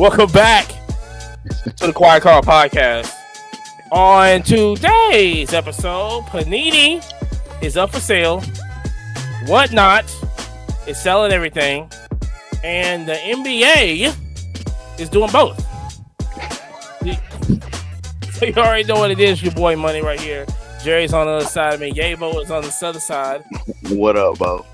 Welcome back to the Quiet Call Podcast. On today's episode, Panini is up for sale. Whatnot is selling everything. And the NBA is doing both. So you already know what it is, your boy Money right here. Jerry's on the other side of me. Yabo is on the other side. What up, Bo?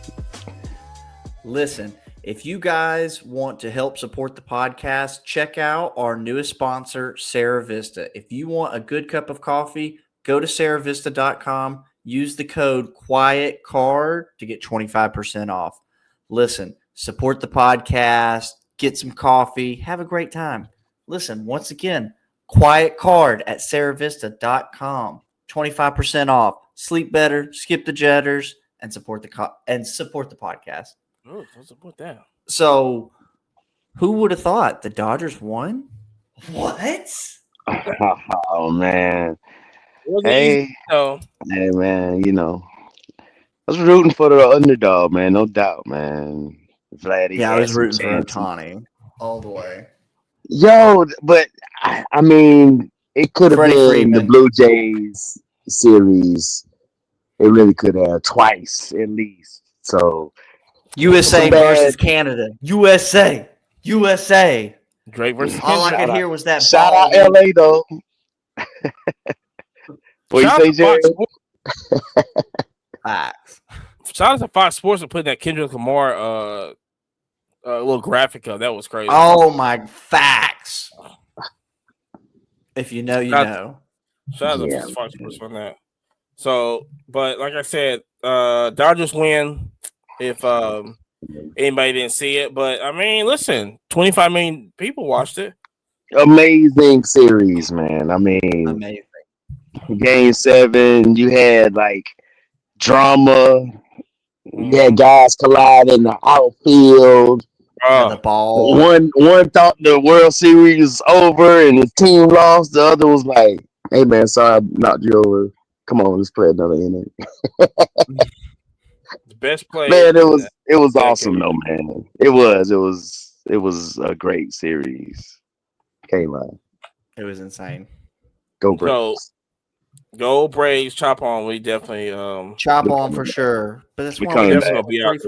Listen, if you guys want to help support the podcast, check out our newest sponsor, Sarah Vista. If you want a good cup of coffee, go to sarahvista.com. Use the code QUIETCARD to get 25% off. Listen, support the podcast, get some coffee, have a great time. Listen, once again, Quiet Card at sarahvista.com. 25% off. Sleep better, skip the jetters, and support the podcast. Oh, don't support that. So, who would have thought the Dodgers won? What? Oh man! Hey, man. You know, I was rooting for the underdog, man. No doubt, man. Vladdy. Yeah, I was rooting for Ohtani all the way. Yo, but I mean, it could have been the Blue Jays series. It really could have twice at least. So. USA versus Canada. USA. Drake versus all I could hear was that. Shout out LA though. What you say, Jerry? Facts. Shout out to Fox Sports for putting that Kendrick Lamar little graphic up. That was crazy. Oh my facts. If you know, you know. Shout out to Fox Sports on that. So, but like I said, Dodgers win. If anybody didn't see it, but I mean, listen, 25 million people watched it. Amazing series, man. I mean, amazing. Game 7, you had like drama. You had guys collide in the outfield. The ball. One thought the World Series was over and his team lost. The other was like, "Hey man, sorry I knocked you over. Come on, let's play another inning." Best play, man. It was awesome though, man. It was a great series. Can't lie. It was insane. Go Braves. Go Braves. Chop on. We definitely chop on for sure. But that's why we're definitely gonna be out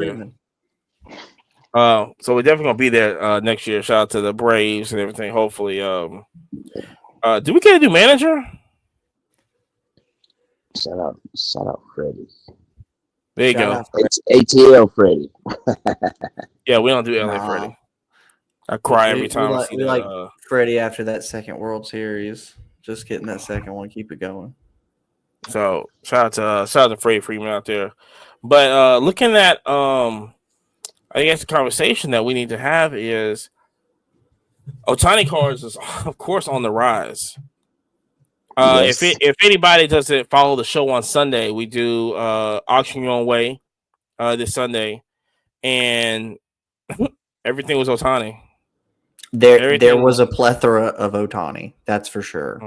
there. So we're definitely gonna be there next year. Shout out to the Braves and everything. Hopefully, do we get a new manager? Shout out, Freddie. There you go. ATL Freddie. Yeah, we don't do LA Freddie. I cry every time we like Freddie after that second World Series. Just getting that second one, keep it going. So shout out to Freddie Freeman out there. But looking at I guess the conversation that we need to have is Ohtani cards is of course on the rise. Yes. If anybody doesn't follow the show on Sunday, we do Auction Your Own Way this Sunday, and everything was Ohtani. There was a plethora of Ohtani, that's for sure.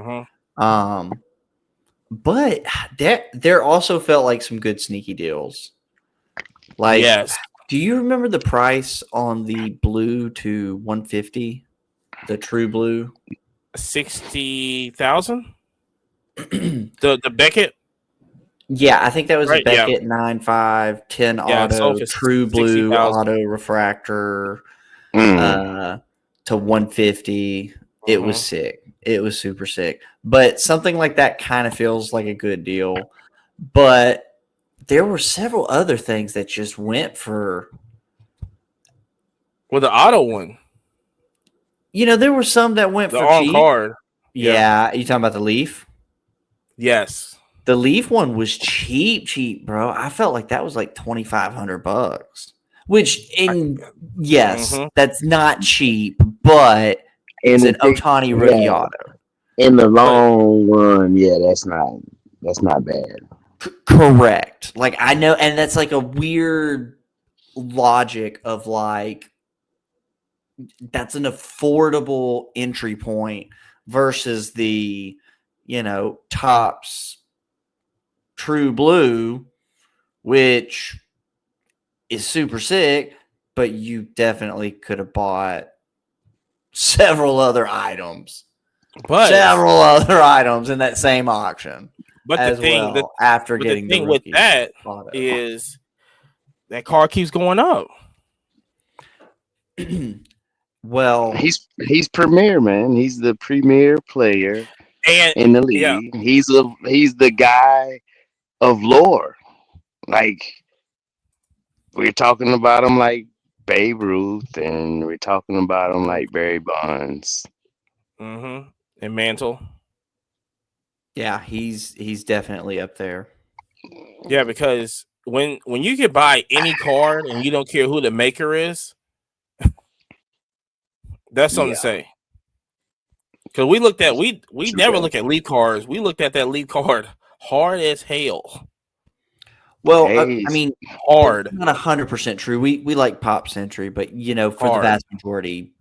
Mm-hmm. But there also felt like some good sneaky deals. Like, yes. Do you remember the price on the blue to 150? The true blue, 60,000. The Beckett, yeah, I think that was a Beckett 9.5 10 auto true blue 60, auto refractor to 150. It was sick. It was super sick. But something like that kind of feels like a good deal. But there were several other things that just went for. Well, the auto one. You know, there were some that went for on cheap. Card. Yeah, you talking about the Leaf? Yes. The Leaf one was cheap, bro. I felt like that was like $2,500, which that's not cheap, but it's an Ohtani rookie auto. In the long run, that's not bad. Correct. Like I know, and that's like a weird logic of like that's an affordable entry point versus the Topps True Blue, which is super sick, but you definitely could have bought several other items. But several other items in that same auction. But as the thing, well, after getting the thing the with that is that card keeps going up. Well, he's premier, man. He's the premier player in the league. He's the guy of lore. Like, we're talking about him like Babe Ruth, and we're talking about him like Barry Bonds. Mm-hmm. And Mantle. Yeah, he's definitely up there. Yeah, because when you can buy any card and you don't care who the maker is, that's something to say. Because we looked at we never look at lead cards. We looked at that lead card hard as hell. Well, I mean, hard. Not 100% true. We like Pop Century, but for the vast majority,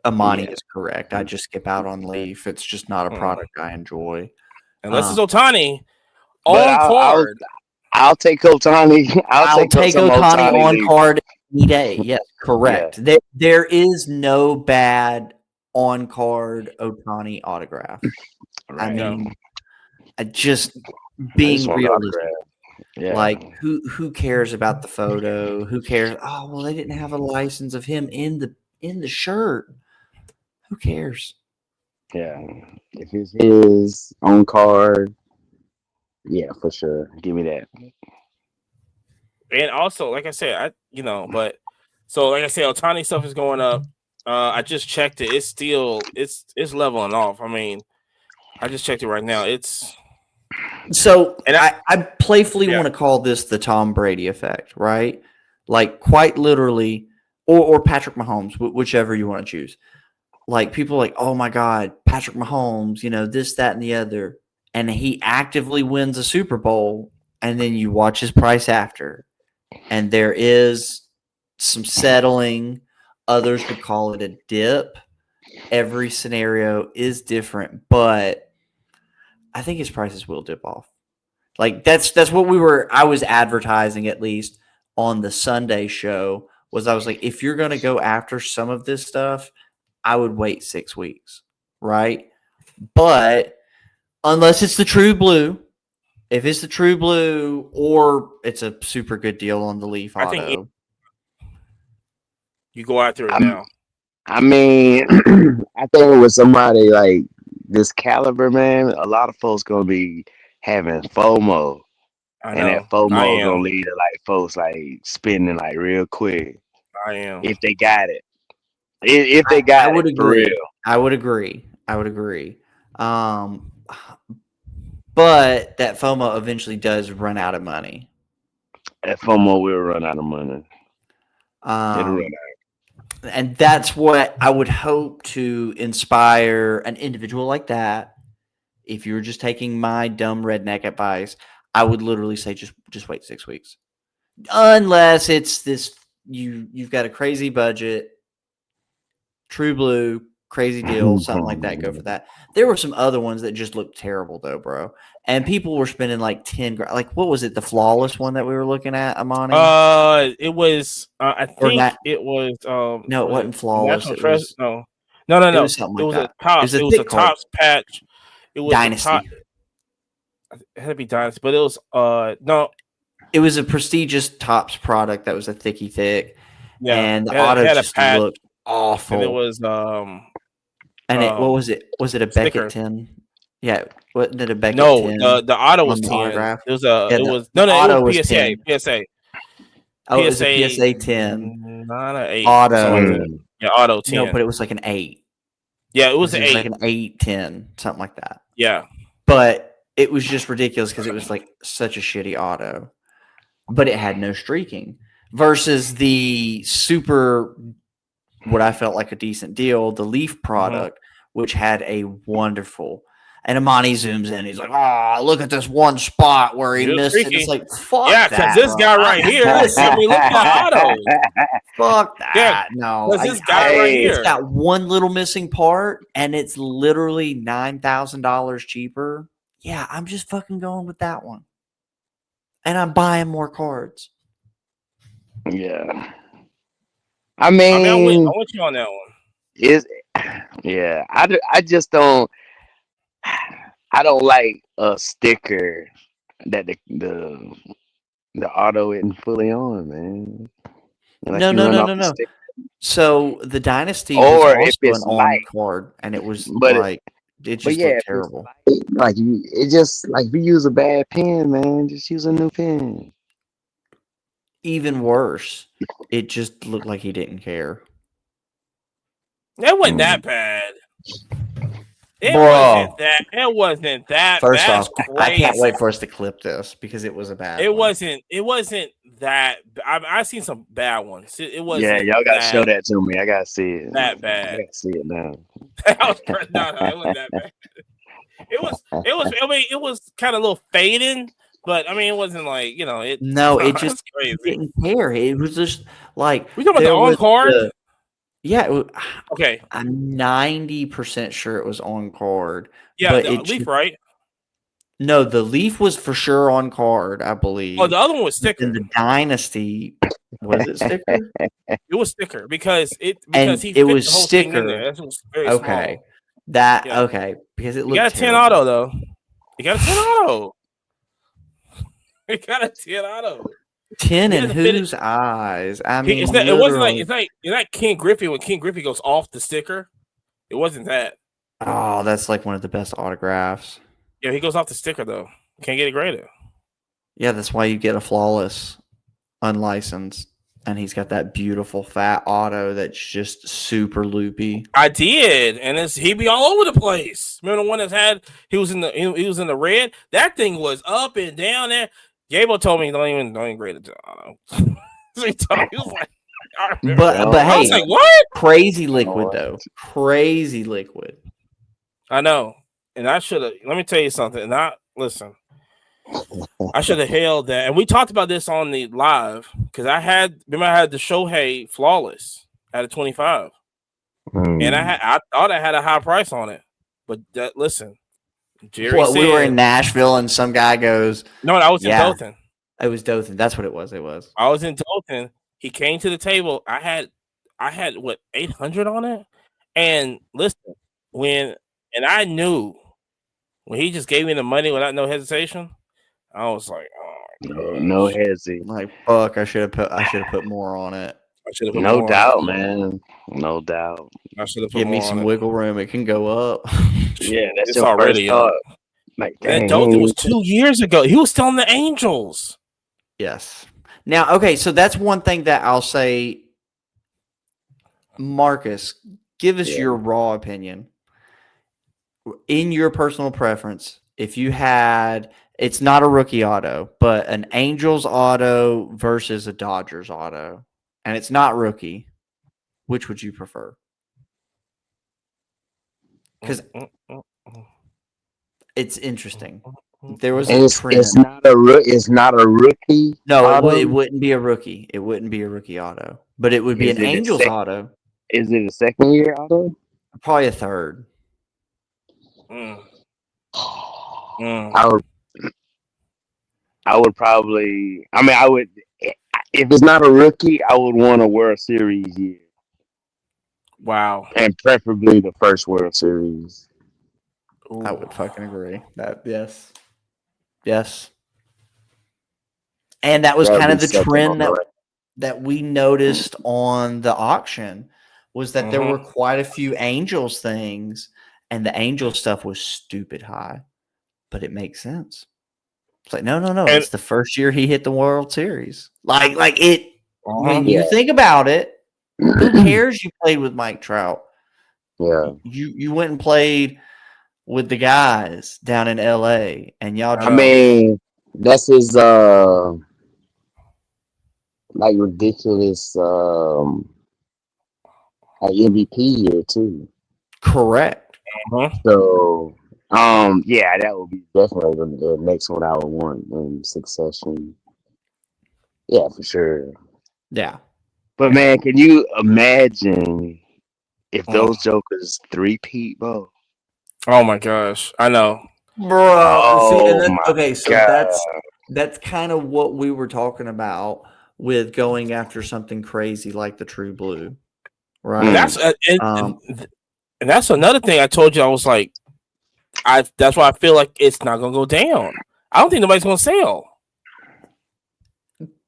Imani is correct. I just skip out on Leaf. It's just not a product I enjoy. Unless it's Otani on card. I'll take Otani. I'll take Otani on card any day. Yes, correct. Yeah. There is no bad on card Otani autograph. Right. I mean, just being realistic. Yeah. Like who cares about the photo? Who cares? Oh, well, they didn't have a license of him in the shirt. Who cares? Yeah. If it's his own card, yeah, for sure. Give me that. And also, like I said, but so like I said, Otani stuff is going up. I just checked it. It's still it's leveling off. I mean, I just checked it right now. It's and I playfully want to call this the Tom Brady effect, right? Like quite literally, or Patrick Mahomes, whichever you want to choose. Like people are like, oh my God, Patrick Mahomes, this, that, and the other. And he actively wins a Super Bowl, and then you watch his price after. And there is some settling. Others would call it a dip. Every scenario is different, but I think his prices will dip off. Like that's what I was advertising, at least on the Sunday show, was I was like, if you're going to go after some of this stuff, I would wait 6 weeks, right? But unless it's the true blue, if it's the true blue or it's a super good deal on the Leaf auto, I think you go after it now. I mean, I think with somebody like this caliber, man, a lot of folks gonna be having FOMO, and that FOMO gonna lead to like folks like spending like real quick. I am if they got it. If they got it, for real. I would agree. But that FOMO eventually does run out of money. That FOMO will run out of money. It'll run out. And that's what I would hope to inspire an individual like that. If you were just taking my dumb redneck advice, I would literally say just wait 6 weeks. Unless it's this, you've got a crazy budget, true blue, crazy deal, something like that. Go for that. There were some other ones that just looked terrible though, bro. And people were spending like $10,000. Like, what was it? The flawless one that we were looking at, Imani? It was. I think it was. No, it wasn't flawless. No. It was something like that. It was a Topps patch. It was Dynasty. It had to be Dynasty, but it was no. It was a prestigious Topps product that was a thick. Yeah, and the auto just looked awful. And it was what was it? Was it a Beckett 10? Yeah, wasn't it a Beckett 10? No, the auto was 10. Autograph? It was it was PSA. PSA. Oh, it was a PSA 10. Not an 8. Auto. Yeah, auto 10. No, but it was like an 8. Yeah, it was an 8. Like an 8, 10, something like that. Yeah. But it was just ridiculous because it was like such a shitty auto. But it had no streaking. Versus the super, what I felt like a decent deal, the Leaf product, which had a wonderful. And Imani zooms in. He's like, look at this one spot where he missed it. It's like, fuck that. Yeah, because this guy right here. I mean, look at the auto. Fuck that. Yeah, no. Because this guy right here. It's got one little missing part, and it's literally $9,000 cheaper. Yeah, I'm just fucking going with that one. And I'm buying more cards. Yeah. I mean, I want you on that one. Yeah, I just don't. I don't like a sticker that the auto isn't fully on, man. Like No, you no, run no, off no, the no. sticker, So the Dynasty was or if also an it's on light. card, and it was But like it but just yeah, looked if it's terrible. light, like it just like if you use a bad pen, man, just use a new pen. Even worse, it just looked like he didn't care. It wasn't Mm. that bad. Bro, It wasn't that first bad. off, That's I can't crazy. wait for us to clip this because it was a bad It one. wasn't. It wasn't that. I've seen some bad ones. It Yeah, wasn't y'all gotta show that that to me. I gotta see it. that I bad. gotta see it now. No, it wasn't that bad. It was. It was. I mean, it was kind of a little fading, but I mean, it wasn't like it. No, it just It's he crazy. didn't care. It was just like We talking about the there on was card? yeah. Okay. I'm 90% sure it was on card, Yeah, but the Leaf, right? no, the Leaf was for sure on card, I Oh, believe. the other one was But then sticker. the Dynasty was it sticker? It was sticker because And he it fit was the whole thing in there. sticker. It was very Okay. small. That Yeah, okay, because it you got looked a 10 terrible. auto though. You got a 10 auto. You got a 10 auto. 10 He in doesn't fit it. whose eyes? I It's mean, not. It wasn't like literally. it's not King Griffey when King Griffey goes off the sticker. It wasn't that. Oh, that's like one of the best autographs. Yeah, he goes off the sticker though. Can't get it graded. Yeah, that's why you get a flawless unlicensed. And he's got that beautiful fat auto that's just super loopy. I did, and he be all over the place. Remember the one that had he was in the red. That thing was up and down there. Gable told me don't even grade it. So he was like, I remember. But I was hey, like, what? crazy liquid though. Crazy liquid. I know, and I should have. Let me tell you something. And listen. I should have held that, and we talked about this on the live because I had the Shohei flawless at a 25. And I thought I had a high price on it, but listen, Jerry said we were in Nashville and some guy goes, no. I was in Dothan. It was Dothan. That's what it was. I was in Dothan. He came to the table. I had what 800 on it, and listen I knew when he just gave me the money without no hesitation. I was like, oh my gosh. No hesitation. Like fuck, I should have put more on it. I should have put No more doubt, on it. Man. No doubt. I should have put Give more me some on wiggle room. It can go up. Yeah, that's it's your already first thought. up. Like, And dang, Dothan was 2 years ago. He was still on the Angels. Yes. Now, okay, so that's one thing that I'll say. Marcus, give us your raw opinion. In your personal preference, if you had, it's not a rookie auto, but an Angels auto versus a Dodgers auto, and it's not rookie, which would you prefer? Because it's interesting. There was a trend. It's not a rookie. No, it wouldn't be a rookie. It wouldn't be a rookie auto, but it would be an Angels auto. Is it a second year auto? Probably a third. I would probably. I mean, I would. If it's not a rookie, I would want a World Series year. Wow. And preferably the first World Series. Ooh. I would fucking agree. Yes. And that was kind of the trend that we noticed on the auction was that there were quite a few Angels things, and the Angels stuff was stupid high, but it makes sense. It's like, no. And it's the first year he hit the World Series. Like it, when you think about it, who cares you played with Mike Trout? Yeah. You went and played with the guys down in LA, and y'all. I mean, that's his like ridiculous like MVP year too. Correct. So yeah, that would be definitely the next one I would want in succession. Yeah, for sure. Yeah. But man, can you imagine if those jokers three-peat, bro? Oh my gosh, I know, bro. So that's kind of what we were talking about with going after something crazy like the True Blue, right? That's And that's another thing I told you. I was like, that's why I feel like it's not gonna go down. I don't think nobody's gonna sell.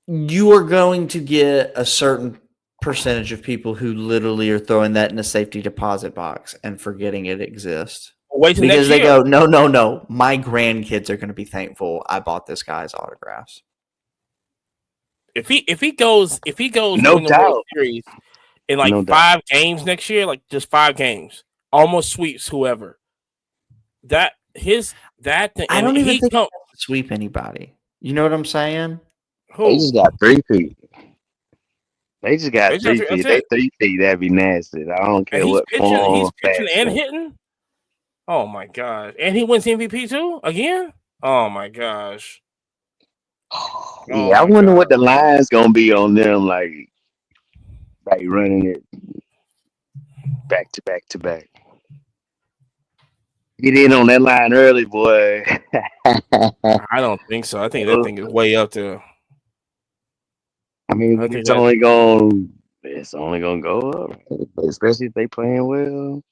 You are going to get a certain percentage of people who literally are throwing that in a safety deposit box and forgetting it exists. Wait till Because next they year. go, no. My grandkids are going to be thankful I bought this guy's autographs. If he goes no win the World doubt. Series in like No 5 games next year, like just 5 games, almost sweeps whoever. That thing. I don't even think he sweep anybody. You know what I'm saying? They who? just got 3 feet. They just got 3 That's feet. They it. 3 feet. That'd be nasty. I don't And care what form he's or pitching and fashion. hitting. Oh my god! And he wins MVP too again. Oh my gosh! Oh Yeah, I my wonder god! what the line's gonna be on them, like running it back to back to back. Get in on that line early, boy. I don't think so. I think that thing is way up there. I mean, I but think it's only gonna go up, especially if they playing well.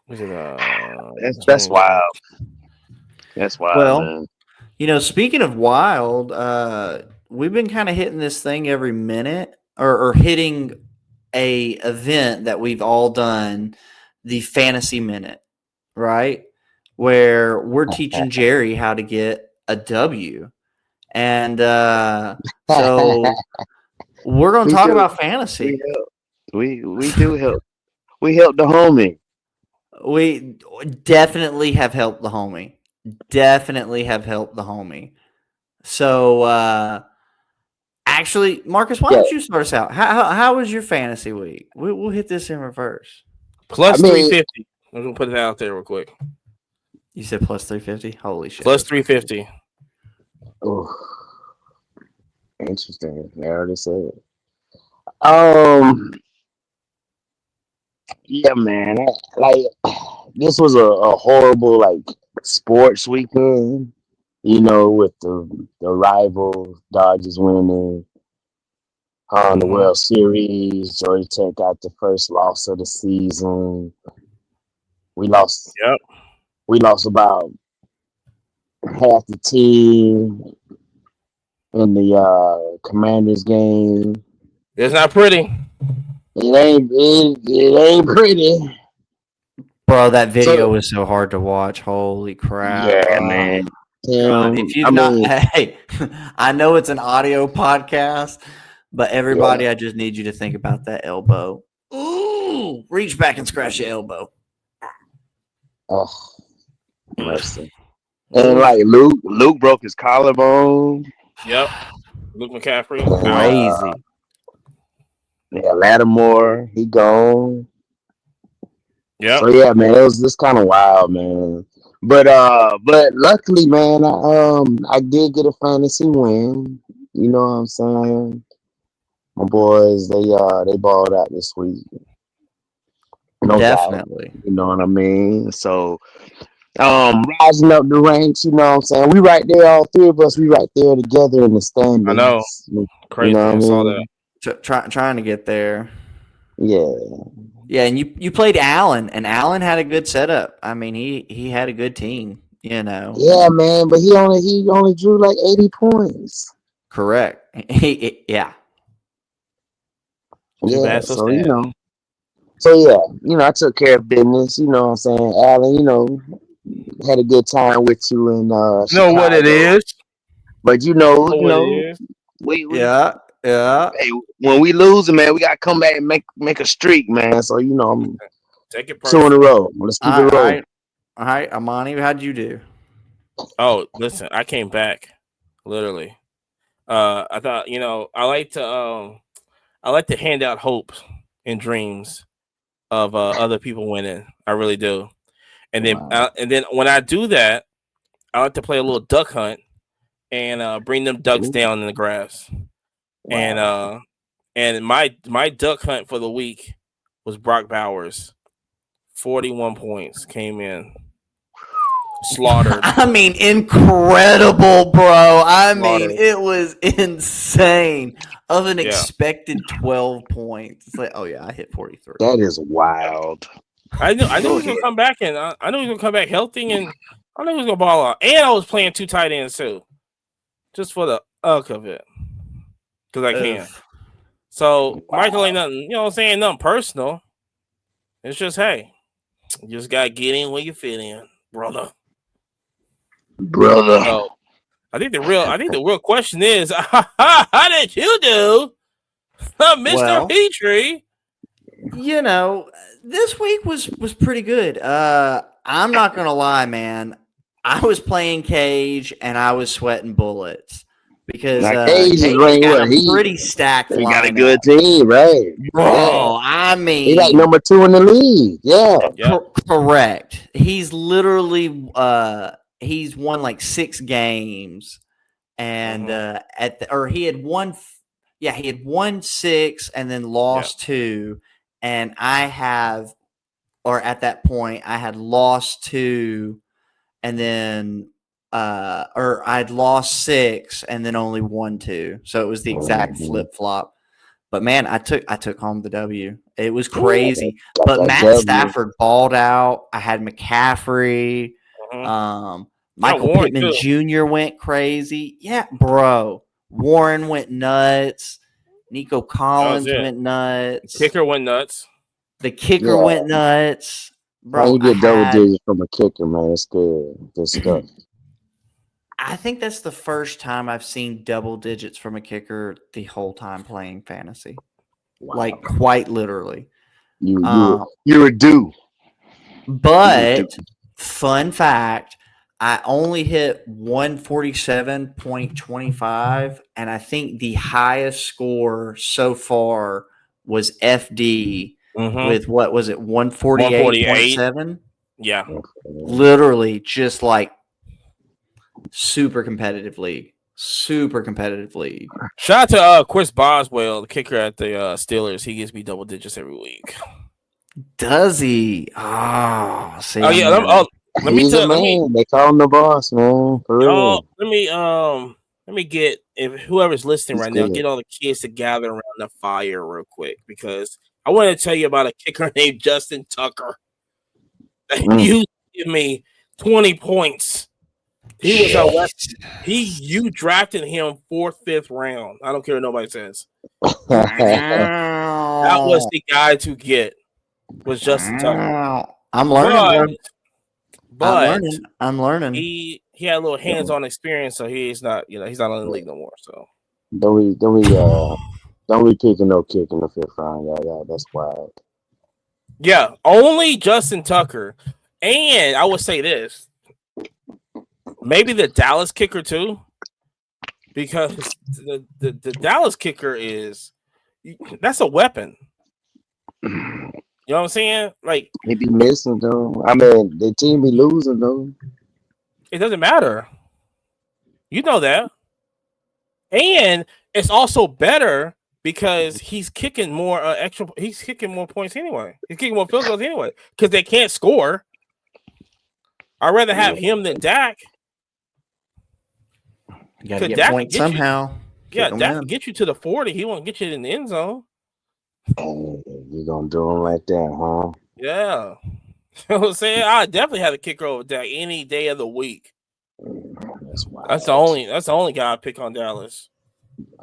was it That's wild. 2020? That's wild, Well, man. speaking of wild, we've been kind of hitting this thing every minute or hitting a event that we've all done, the fantasy minute, right? Where we're teaching Jerry how to get a W. And so we're going to We talk do. about fantasy. We help. We do help. We help the homie. We definitely have helped the homie. Definitely have helped the homie. So, actually, Marcus, why Yeah. don't you start us out? How was your fantasy week? We'll hit this in reverse. I Plus mean, 350. I'm gonna put it out there real quick. You said plus 350? Holy shit. Plus 350. oh, interesting. I already said it. Um, yeah, man. Like this was a horrible sports weekend. With the rival Dodgers winning the Mm-hmm. World Series. Georgia Tech got the first loss of the season. We lost. Yep. We lost about half the team in the Commanders game. It's not pretty. It ain't pretty. Bro, that video So was so hard to watch. Holy crap. yeah, man. God, if I you've not, mean, hey, I know it's an audio podcast, but yeah. everybody, I just need you to think about that elbow. Ooh, reach back and scratch your elbow. Oh, mercy. And Luke broke his collarbone. Yep. Luke McCaffrey And, out. Crazy. yeah, Lattimore, he gone. Yep. So yeah, man, it was just kind of wild, man. But luckily, man, I did get a fantasy win. You know what I'm saying? My boys, they balled out this week. No doubt. Definitely. You know what I mean? So rising up the ranks, you know what I'm saying? We right there, all 3 of us, we right there together in the I know. standings. You Crazy. know what I I saw mean? that. Trying to get there. Yeah. Yeah, and you played Allen, and Allen had a good setup. I mean, he had a good team, you know. Yeah, man, but he only drew like 80 points. Correct. Yeah. Too Yeah, bad, so so sad. I took care of business, you know what I'm saying? Alan, had a good time with you in You know what it Chicago. is? But You know what it is? we Yeah. hey, when we lose, man, we gotta come back and make a streak, man. So I'm Take it 2 in a personal. row. Let's keep it rolling. All right, Imani, how'd you do? Oh, listen, I came back. Literally. I thought, I like to hand out hopes and dreams of other people winning. I really do. And then Wow. when I do that, I like to play a little duck hunt and bring them ducks Ooh, down in the grass. And wow. my duck hunt for the week was Brock Bowers. 41 points came in. slaughtered. I mean, incredible, bro. I mean, it was insane. Of an expected 12 points. It's like, oh yeah, I hit 43. That is wild. I knew he was gonna come back, and I knew he was gonna come back healthy, and I knew he was gonna ball out. And I was playing 2 tight ends too, just for the of it, because I can. So Michael ain't nothing, you know what I'm saying? Nothing personal. It's just, hey, you just gotta get in where you fit in, brother. So, I think the real question is, how did you do, Mr. Petrie? You know, this week was pretty good. I'm not gonna lie, man. I was playing Cage and I was sweating bullets because Cage got a pretty stacked. He got a good team, right? Bro, I mean, he's like number 2 in the league. Yeah, correct. He's literally he's won like 6 games, and he had won. Yeah, he had won 6 and then lost 2. And at that point, I had lost 2 and then, I'd lost 6 and then only won 2. So it was the exact flip flop. But man, I took home the W. It was crazy. But Matt Stafford balled out. I had McCaffrey. Michael Pittman Jr. went crazy. Yeah, bro. Warren went nuts. Nico Collins went nuts. The kicker went nuts. The kicker went nuts. Bro, you get double digits from a kicker, man. It's good. Good stuff. I think that's the first time I've seen double digits from a kicker the whole time playing fantasy. Wow. Like, quite literally. You're due. But, fun fact, I only hit 147.25, and I think the highest score so far was FD with, what was it, 148.7? Yeah. Literally just like super competitive league. Super competitive league. Shout out to Chris Boswell, the kicker at the Steelers. He gives me double digits every week. Does he? Oh, see. Oh, yeah. Let me tell you, they call him the boss, man. For real. Let me get, if whoever's listening right now, get all the kids to gather around the fire real quick, because I want to tell you about a kicker named Justin Tucker. You give me 20 points. He was our West. You drafted him 4th, 5th round. I don't care what nobody says. That was the guy to get. Was Justin Tucker. I'm learning. But I'm learning. He had a little hands-on experience, so he's not in the league no more. So don't be picking no kick in the 5th round. Yeah, that's wild. Yeah, only Justin Tucker, and I would say this, maybe the Dallas kicker too, because the Dallas kicker that's a weapon. You know what I'm saying? Like, he be missing though. I mean, the team be losing though. It doesn't matter. You know that. And it's also better because he's kicking more he's kicking more points anyway. He's kicking more field goals anyway because they can't score. I'd rather have him than Dak. You gotta get points somehow. Dak can get you to the 40. He won't get you in the end zone. Oh, you're gonna do him like that, huh? Yeah. You know what I'm saying? I definitely have a kicker over Dak any day of the week. That's the only guy I pick on Dallas.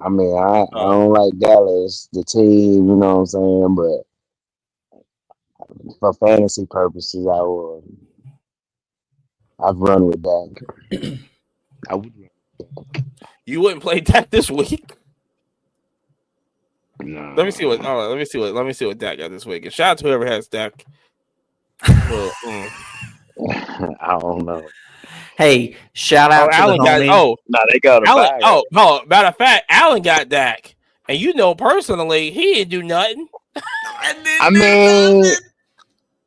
I mean, I don't like Dallas, the team, you know what I'm saying, but for fantasy purposes, I've run with Dak. I would. You wouldn't play Dak this week? No. Let me see what Dak got this week. And shout out to whoever has Dak. I don't know. Hey, shout out to Allen the homie. They got Allen. No. Matter of fact, Allen got Dak, and personally, he didn't do nothing.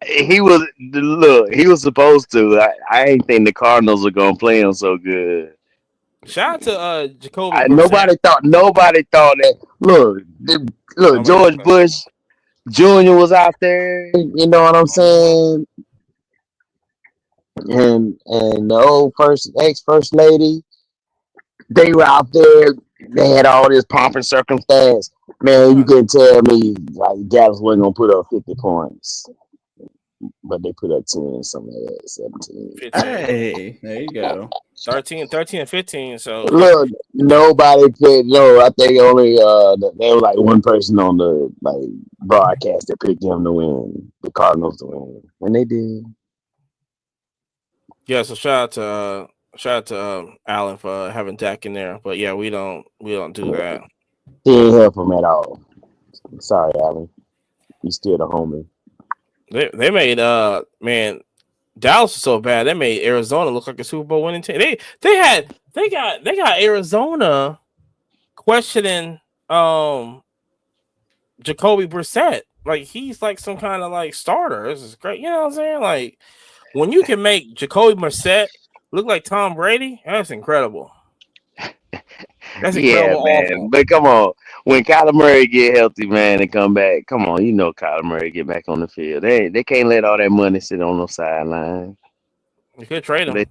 He was supposed to. I ain't think the Cardinals were gonna play him so good. Shout out to Jacoby. Nobody thought that. Look, George Bush Jr. was out there. You know what I'm saying? and the old ex-first lady, they were out there. They had all this pomp and circumstance. Man, you can tell me like Dallas wasn't gonna put up 50 points, but they put up 10, something like that, 17. 15. Hey, there you go. 13 and 15. So Look, nobody picked. No, I think only there was like one person on the broadcast that picked them to win, the Cardinals to win, and they did. yeah, so shout out to Allen for having Dak in there. But yeah, we don't do that. He didn't help him at all. Sorry, Allen. He's still the homie. They made man, Dallas was so bad they made Arizona look like a Super Bowl winning team. They got Arizona questioning Jacoby Brissett. Like he's like some kind of like starter. This is great. You know what I'm saying? Like when you can make Jacoby Brissett look like Tom Brady, that's incredible. That's incredible. Yeah, man. Awful. But come on, when Kyler Murray get healthy, man, and come back, come on, you know Kyler Murray get back on the field. They can't let all that money sit on the sideline. You could trade him.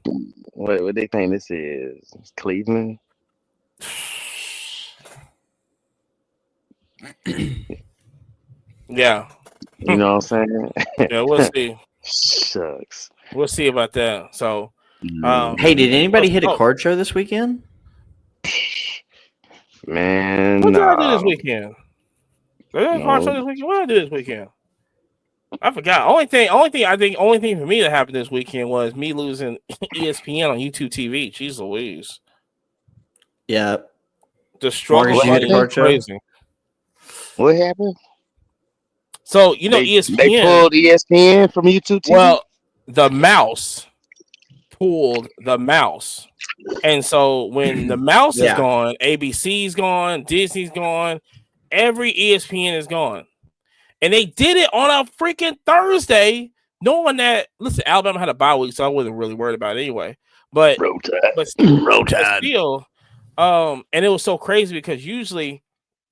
What they think this is? Cleveland? Yeah. You know what I'm saying? Yeah, we'll see. Shucks. We'll see about that. So, hey, did anybody hit a card show this weekend? Man, what did I do this weekend? Did I card show this weekend? What did I do this weekend? I forgot. Only thing for me that happened this weekend was me losing ESPN on YouTube TV. Jeez Louise. Yeah. The struggle was crazy. What happened? So ESPN. They pulled ESPN from YouTube TV? Well, the mouse pulled the mouse. And so when the mouse is gone, ABC's gone, Disney's gone, every ESPN is gone. And they did it on a freaking Thursday, knowing that, listen, Alabama had a bye week, so I wasn't really worried about it anyway. But still, and it was so crazy because usually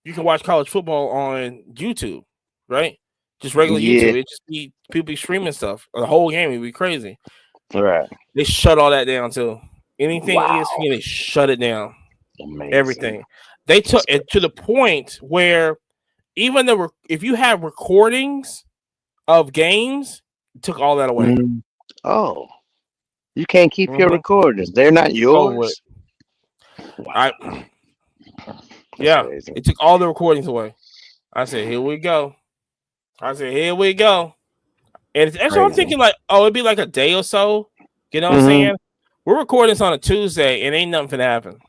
you can watch college football on YouTube, right? Just regular YouTube. It just be people be streaming stuff. The whole game would be crazy. Right. They shut all that down too. Anything ESPN, they shut it down. Amazing. Everything. They took it to the point where even if you have recordings of games, took all that away. Mm-hmm. Oh, you can't keep your recordings. They're not yours. Wow. It took all the recordings away. I said, here we go. And so I'm thinking like, it'd be like a day or so. You know what I'm saying? We're recording this on a Tuesday and ain't nothing finna happen.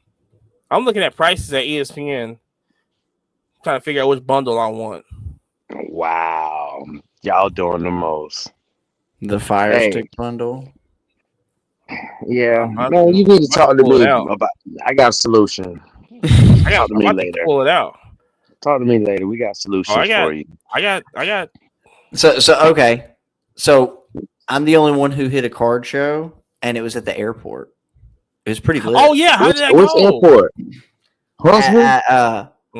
I'm looking at prices at ESPN, trying to figure out which bundle I want. Wow. Y'all doing the most. The Fire Stick bundle. Yeah. No, you need to talk to me about I got a solution. Talk to me later. Pull it out. Talk to me later. We got solutions for you. I got. So okay. So I'm the only one who hit a card show, and it was at the airport. It was pretty lit. Oh yeah, how did that go? Which airport? Huntsville?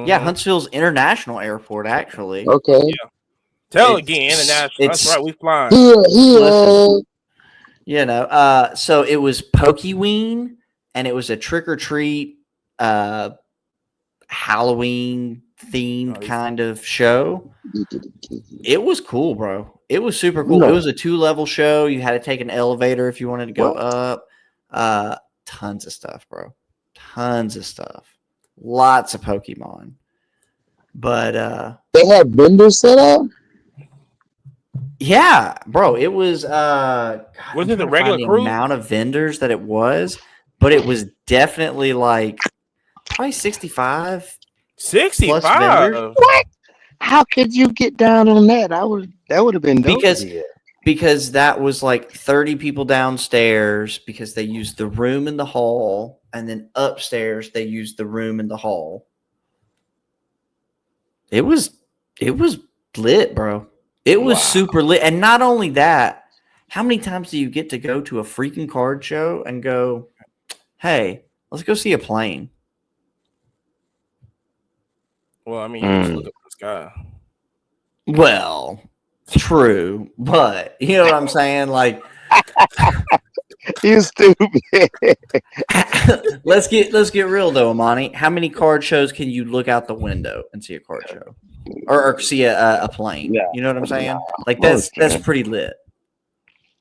Yeah, Huntsville's International Airport, actually. Okay. Yeah. Tell again, International. That's right, we flying. Yeah. So it was Pokeween, and it was a trick or treat, Halloween themed kind of show. It was cool, bro. It was super cool. It was a 2-level show. You had to take an elevator if you wanted to go up. Tons of stuff, bro. Tons of stuff. Lots of Pokemon. But they had vendors set up? Yeah, bro. It was was it the regular crew? Amount of vendors that it was, but it was definitely like probably 65. 65. What? How could you get down on that? That would have been dope. Because that was like 30 people downstairs because they used the room in the hall, and then upstairs they used the room in the hall. It was lit, bro. It was super lit. And not only that, how many times do you get to go to a freaking card show and go, hey, let's go see a plane? Well, I mean, you just look up the sky. Well, true, but you know what I'm saying? Like, You stupid. let's get real though, Imani. How many card shows can you look out the window and see a card show, or see a plane? Yeah. You know what I'm saying? Like I that's understand. pretty lit.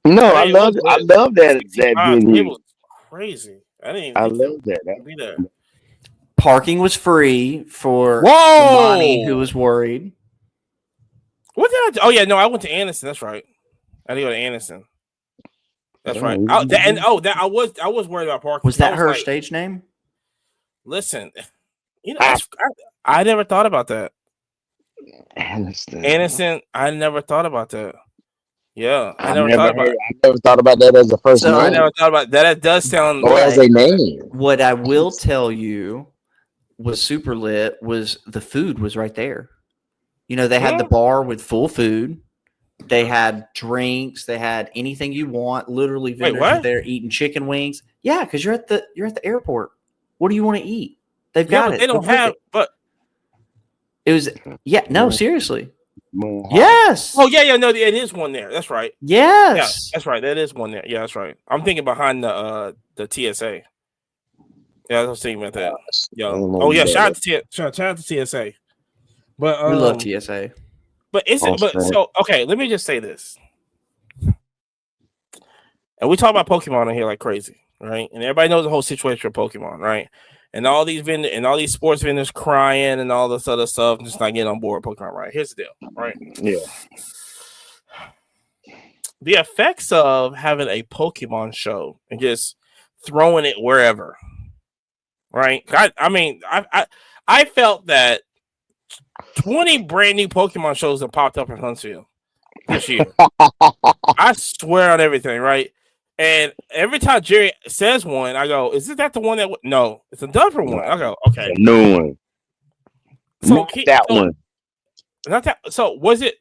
No, I mean, it was I lit. love that 65. It venue. was crazy. I didn't even I think love that. to be there. Parking was free for Whoa! Imani, who was worried. What did I do? Oh yeah, no, I went to Anderson. That's right. I did go to Anderson. That's right. I was worried about parking. Was that her like, stage name? Listen, you know, I never thought about that. Anderson. I never thought about that. Yeah, I never thought about it. I never thought about that as a first name. I never thought about that. That does sound or as a name. What I will tell you was super lit was the food was right there. You know, they had the bar with full food. They had drinks. They had anything you want. Literally, vendors are there eating chicken wings. Yeah, because you're at the airport. What do you want to eat? They've got it. They don't have. But it was no, seriously. Yes. Oh yeah. No, it is one there. That's right. Yes. Yeah, that's right. That is one there. Yeah, that's right. I'm thinking behind the TSA. Yeah, I was thinking about that. Yeah. Oh yeah. Shout out to TSA. But we love TSA. But so okay, let me just say this. And we talk about Pokemon in here like crazy, right? And everybody knows the whole situation with Pokemon, right? And all these sports vendors crying and all this other stuff, just not getting on board with Pokemon, right? Here's the deal, right? Yeah. The effects of having a Pokemon show and just throwing it wherever, right? I felt that 20 brand new Pokemon shows have popped up in Huntsville this year. I swear on everything, right? And every time Jerry says one, I go, "Is that the one that?" No, it's a different one. I go, "Okay, no one." So one. Not that. So was it?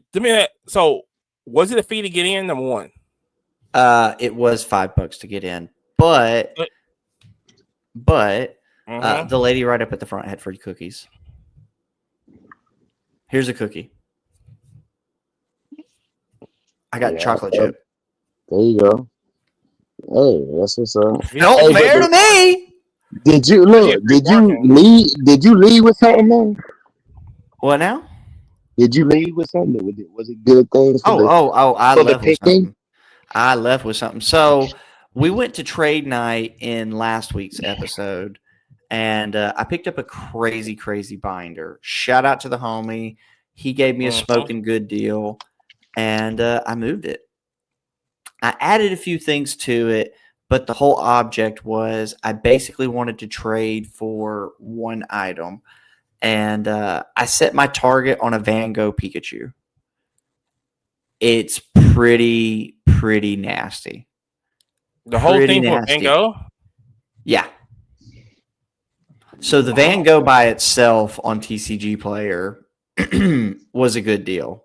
So was it a fee to get in? Number one. It was $5 to get in, but the lady right up at the front had free cookies. Here's a cookie. I got chocolate chip. There you go. Hey, that's what's up. Felt fair to me. Did you leave with something, man? What now? Did you leave with something? Was it good things? I left with something. I left with something. So we went to trade night in last week's episode, and I picked up a crazy binder. Shout out to the homie. He gave me a smoking good deal, and I moved it. I added a few things to it, but the whole object was I basically wanted to trade for one item, and I set my target on a Van Gogh Pikachu. It's pretty nasty. The whole thing for Van Gogh? Yeah. So the Van Gogh by itself on TCG Player was a good deal.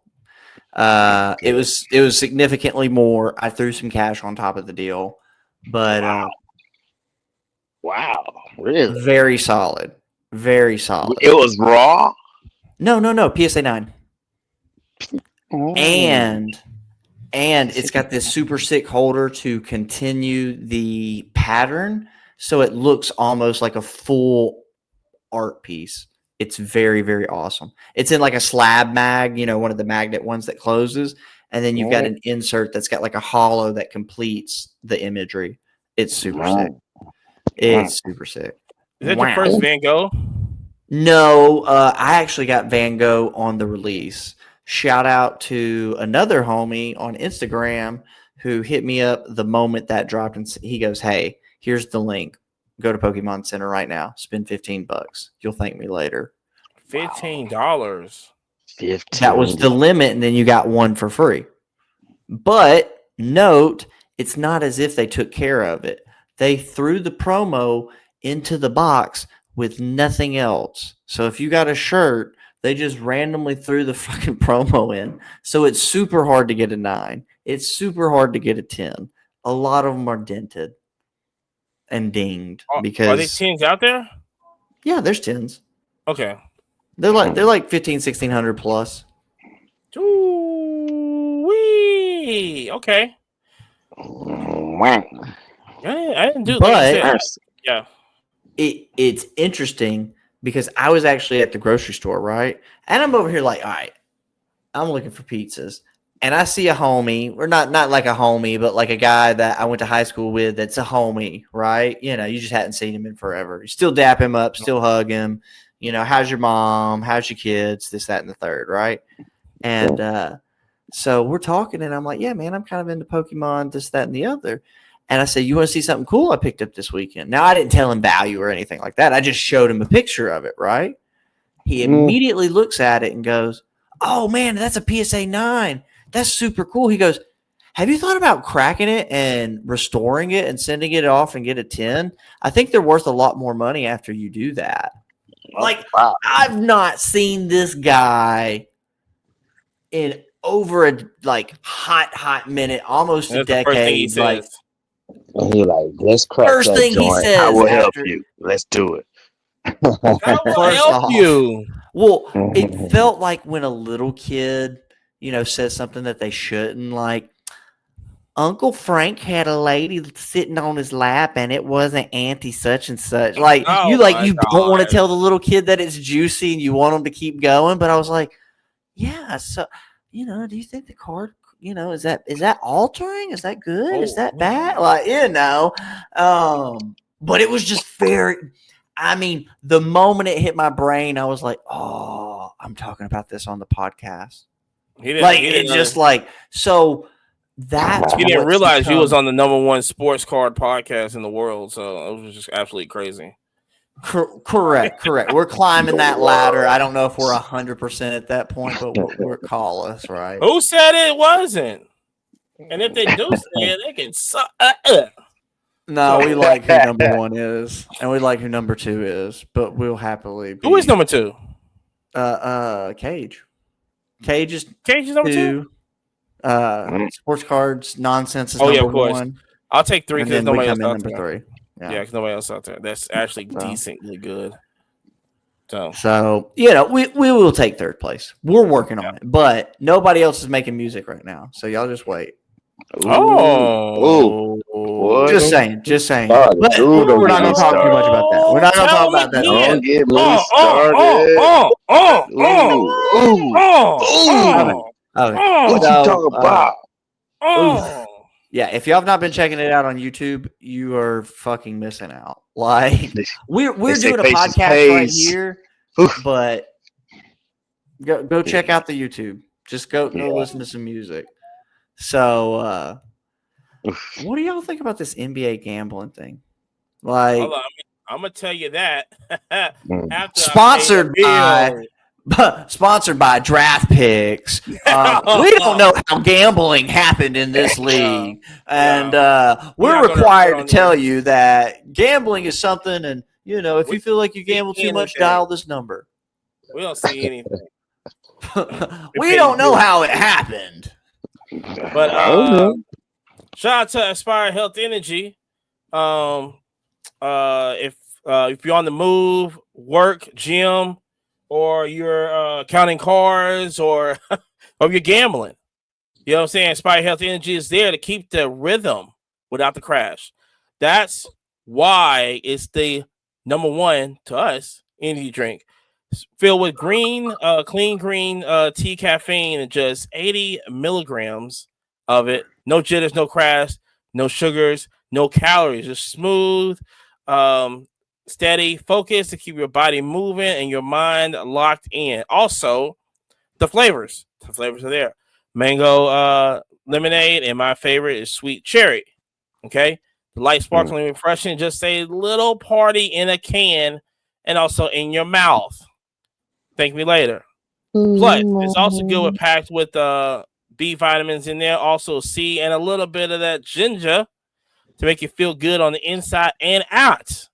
It was significantly more. I threw some cash on top of the deal, but wow, really, very solid. It was raw. No, PSA 9, and it's got this super sick holder to continue the pattern, so it looks almost like a full art piece. It's very awesome. It's in like a slab mag, one of the magnet ones that closes. And then you've got an insert that's got like a hollow that completes the imagery. It's super sick. It's super sick. Is that your first Van Gogh? No, I actually got Van Gogh on the release. Shout out to another homie on Instagram who hit me up the moment that dropped. And he goes, "Hey, here's the link. Go to Pokemon Center right now. Spend $15. You'll thank me later." $15. That was the limit, and then you got one for free. But note, it's not as if they took care of it. They threw the promo into the box with nothing else. So if you got a shirt, they just randomly threw the fucking promo in. So it's super hard to get a 9. It's super hard to get a 10. A lot of them are dented and dinged because are there 10s out there? Yeah, there's 10s. Okay. They're like $1,500-$1,600 plus. Ooh-wee. Okay. I didn't do But like yeah. It's interesting because I was actually at the grocery store, right? And I'm over here like, all right, I'm looking for pizzas. And I see a homie, or not like a homie, but like a guy that I went to high school with that's a homie, right? You know, you just hadn't seen him in forever. You still dap him up, still hug him. You know, how's your mom? How's your kids? This, that, and the third, right? And so we're talking, and I'm like, yeah, man, I'm kind of into Pokemon, this, that, and the other. And I said, you want to see something cool I picked up this weekend? Now, I didn't tell him value or anything like that. I just showed him a picture of it, right? He immediately looks at it and goes, oh, man, that's a PSA 9. That's super cool. He goes, have you thought about cracking it and restoring it and sending it off and get a 10? I think they're worth a lot more money after you do that. Like, wow. I've not seen this guy in over a hot minute, almost a decade. Like, and he like, let's crack first that thing joint. He says, I will help you. Let's do it. I will help you. Well, it felt like when a little kid, you know, says something that they shouldn't, like, Uncle Frank had a lady sitting on his lap, and it wasn't Auntie such and such. Like, you don't want to tell the little kid that it's juicy and you want them to keep going. But I was like, yeah, so, you know, do you think the card, you know, is that altering? Is that good? Is that bad? Like, you know, but it was just I mean, the moment it hit my brain, I was like, oh, I'm talking about this on the podcast. He didn't realize he was on the #1 sports card podcast in the world. So it was just absolutely crazy. Correct. We're climbing that ladder. I don't know if we're 100% at that point, but we're call us, right? Who said it wasn't? And if they do say it, they can suck. No, we like who #1 is, and we like who #2 is, but we'll happily. Who is #2? Cage. Cage is #2. Sports cards nonsense is #1. I'll take 3 because nobody else out there. #3. Yeah, because nobody else out there. That's actually decently good. So you know, we will take 3rd place. We're working on it, but nobody else is making music right now. So y'all just wait. Just saying. But we're not going to talk too much about that. We're not going to talk about that. Don't get me started. What you talking about? Yeah, if y'all have not been checking it out on YouTube, you are fucking missing out. Like, we're doing a podcast right here, but go check out the YouTube. Just go listen to some music. So, what do y'all think about this NBA gambling thing? Like, I'm gonna tell you that. Sponsored by Draft Picks. We don't know how gambling happened in this league, and we're required to tell you that gambling is something. And you know, if you feel like you gamble too much, dial this number. We don't see anything. We don't know how it happened. But shout out to Aspire Health Energy. If you're on the move, work, gym, or you're counting cars, or you're gambling, you know what I'm saying? Aspire Health Energy is there to keep the rhythm without the crash. That's why it's the #1 to us energy drink. It's filled with clean green tea caffeine and just 80 milligrams of it. No jitters, no crash, no sugars, no calories. Just smooth, steady focus to keep your body moving and your mind locked in. Also, the flavors are there. Mango lemonade, and my favorite is sweet cherry. Okay, the light, sparkling, refreshing, just a little party in a can, and also in your mouth. Thank me later. Plus, it's also good with packed with B vitamins in there, also C, and a little bit of that ginger to make you feel good on the inside and out.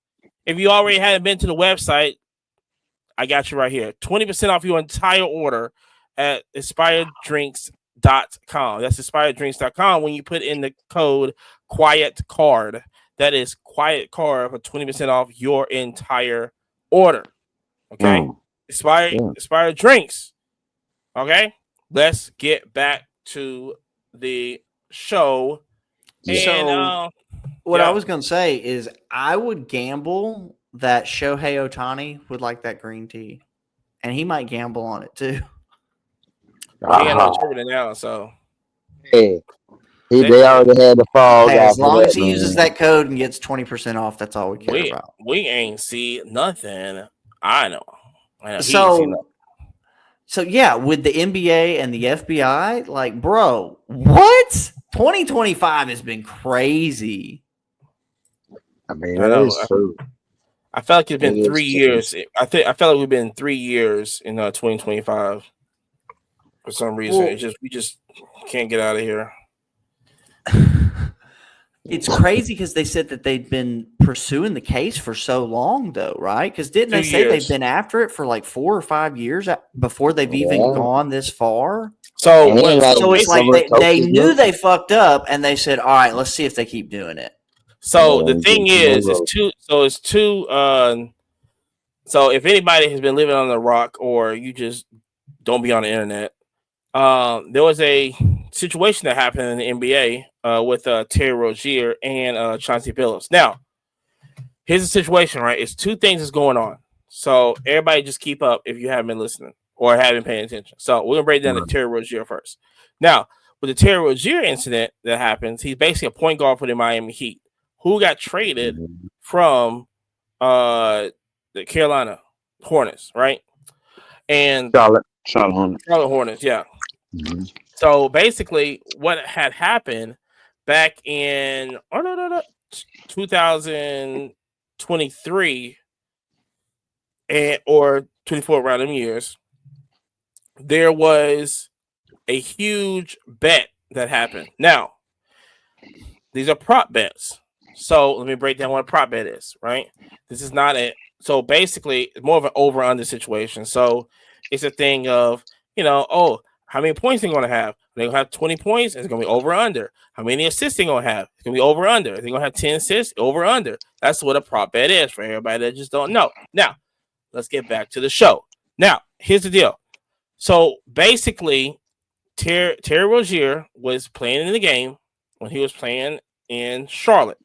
If you already haven't been to the website, I got you right here. 20% off your entire order at inspireddrinks.com. That's inspireddrinks.com when you put in the code QUIETCARD. That is QUIETCARD for 20% off your entire order. Okay? Inspired Drinks. Okay? Let's get back to the show. And What I was going to say is I would gamble that Shohei Ohtani would like that green tea, and he might gamble on it too. Well, he got no interpreter now, so. Hey, they already had the fall guy. As long as he uses that code and gets 20% off, that's all we care about. We ain't see nothing. I know. So yeah, with the NBA and the FBI, like, bro, what? 2025 has been crazy. I mean, that is true. I felt like it's been 3 years. I felt like we've been 3 years in 2025 for some reason. We just can't get out of here. It's crazy because they said that they'd been pursuing the case for so long, though, right? Because didn't they say they've been after it for like 4 or 5 years before they've even gone this far? So it's like they knew they fucked up, and they said, "All right, let's see if they keep doing it." So the thing is, it's two. So if anybody has been living on the rock, or you just don't be on the internet, there was a situation that happened in the NBA with Terry Rozier and Chauncey Billups. Now, here's the situation, right? It's two things that's going on. So everybody just keep up if you haven't been listening or haven't paying attention. So we're gonna break down the Terry Rozier first. Now, with the Terry Rozier incident that happens, he's basically a point guard for the Miami Heat, who got traded from the Carolina Hornets, right? And Charlotte Hornets, yeah. Mm-hmm. So basically, what had happened back in 2023 or 24 around them years, there was a huge bet that happened. Now, these are prop bets. So let me break down what a prop bet is, right? This is not it. So basically, it's more of an over-under situation. So it's a thing of, how many points they're going to have? They're going to have 20 points. It's going to be over-under. How many assists they're going to have? It's going to be over-under. They're going to have 10 assists, over-under. That's what a prop bet is for everybody that just don't know. Now, let's get back to the show. Now, here's the deal. So basically, Terry Rozier was playing in the game when he was playing in Charlotte.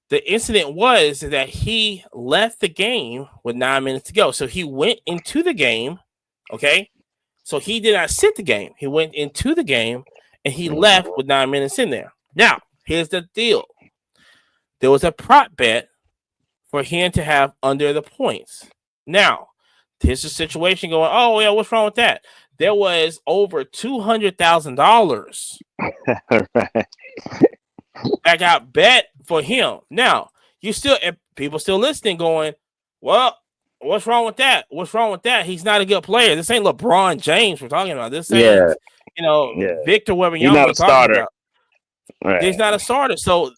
The incident was that he left the game with 9 minutes to go. So he went into the game, okay? So he did not sit the game. He went into the game, and he left with 9 minutes in there. Now, here's the deal. There was a prop bet for him to have under the points. Now, here's the situation going, oh, yeah, what's wrong with that? There was over $200,000 that got bet for him. Now, people still listening going, well, what's wrong with that? What's wrong with that? He's not a good player. This ain't LeBron James we're talking about. This ain't, Victor Wembanyama we're talking about. Right. He's not a starter. So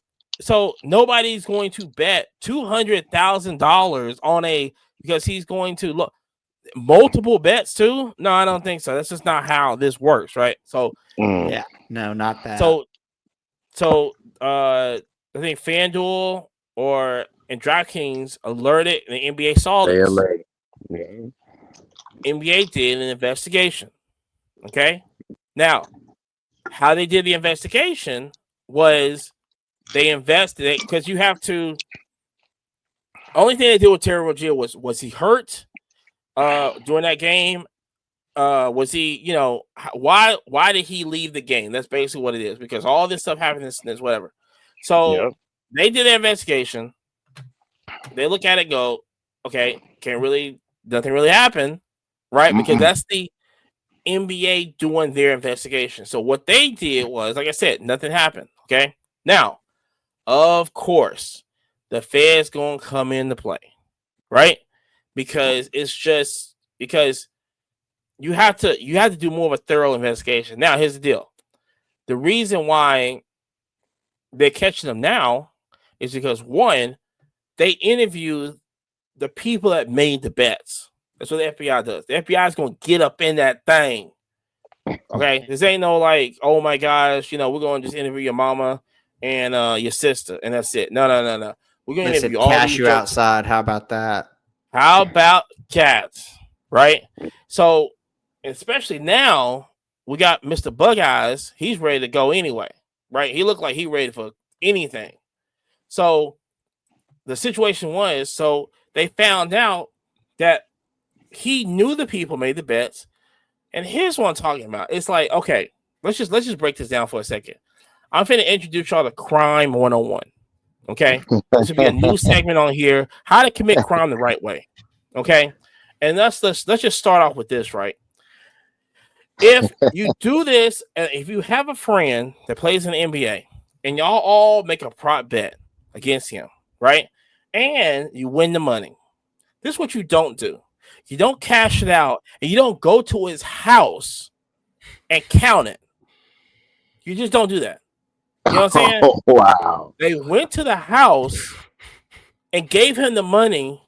nobody's going to bet $200,000 on because he's going to look multiple bets too. No, I don't think so. That's just not how this works, right? So yeah, no, not that. So I think FanDuel and DraftKings alerted, and the NBA saw this. Yeah. NBA did an investigation. Okay. Now, how they did the investigation was they invested because you have to. Only thing they did with Terry Rozier was he hurt during that game? Was he, why did he leave the game? That's basically what it is, because all this stuff happened in this whatever. So they did an investigation. They look at it, go, okay, nothing really happened, right? Mm-hmm. Because that's the NBA doing their investigation. So what they did was, like I said, nothing happened. Okay. Now, of course, the Fed's gonna come into play, right? Because you have to do more of a thorough investigation. Now, here's the deal. The reason why they're catching them now is because, one, they interview the people that made the bets. That's what the FBI does. The FBI is going to get up in that thing. Okay? This ain't no like, oh my gosh, we're going to just interview your mama and your sister, and that's it. No. We're going to interview all cash you outside. How about that? How about cats? Right? So, especially now, we got Mr. Bug Eyes. He's ready to go anyway, right? He looked like he ready for anything. So the situation was, so they found out that he knew the people made the bets, and here's what I'm talking about. It's like, okay, let's just break this down for a second. I'm finna introduce y'all to Crime 101. Okay, this will be a new segment on here: how to commit crime the right way. Okay, and let's just start off with this, right? If you do this, and if you have a friend that plays in the NBA, and y'all all make a prop bet against him, right? And you win the money. This is what you don't do. You don't cash it out, and you don't go to his house and count it. You just don't do that. You know what I'm saying? Oh, wow. They went to the house and gave him the money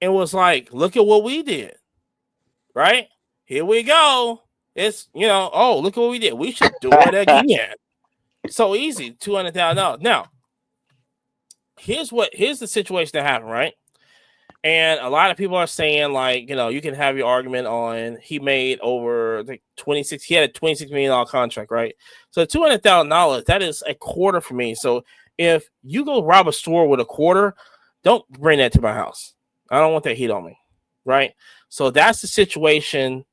and was like, look at what we did. Right? Here we go. It's, oh, look at what we did. We should do it again. So easy, $200,000. Now, here's the situation that happened, right? And a lot of people are saying, like, you can have your argument on he made over he had a $26 million contract, right? So $200,000, that is a quarter for me. So if you go rob a store with a quarter, don't bring that to my house. I don't want that heat on me, right? So that's the situation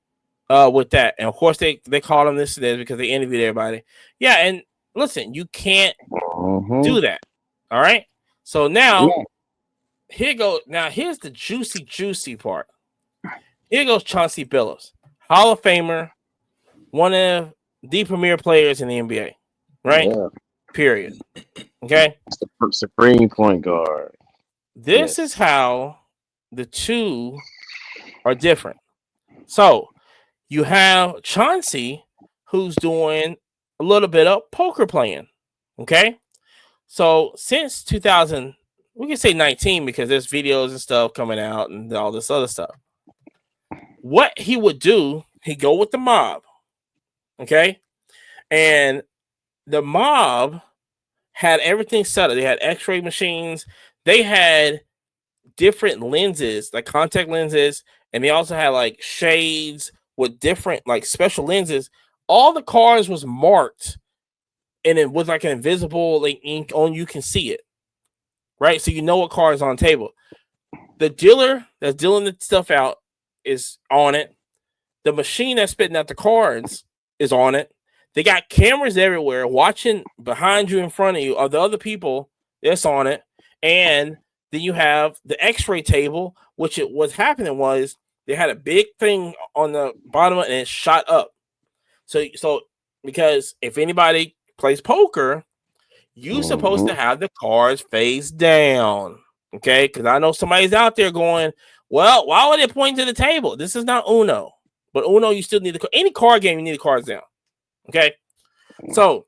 with that. And of course they called him this because they interviewed everybody. Yeah, and listen, you can't do that. All right. So now here goes. Now here's the juicy part. Here goes Chauncey Billups, Hall of Famer, one of the premier players in the NBA, right? Yeah. Period. Okay. Supreme point guard. This is how the two are different. So you have Chauncey, who's doing a little bit of poker playing. Okay. So since 2000, we can say 19 because there's videos and stuff coming out and all this other stuff. What he would do, he'd go with the mob. Okay. And the mob had everything set up. They had x-ray machines. They had different lenses, like contact lenses. And they also had like shades with different like special lenses. All the cars was marked. And it was like an invisible like ink on, you can see it. Right? So you know what car is on the table. The dealer that's dealing the stuff out is on it. The machine that's spitting out the cards is on it. They got cameras everywhere watching behind you, in front of you, of the other people that's on it. And then you have the x-ray table, which what's happening was they had a big thing on the bottom and it shot up. So because if anybody plays poker, you're supposed to have the cards face down. Okay? Because I know somebody's out there going, well, why would they point to the table? This is not Uno. But Uno, you still need any card game, you need the cards down. Okay? So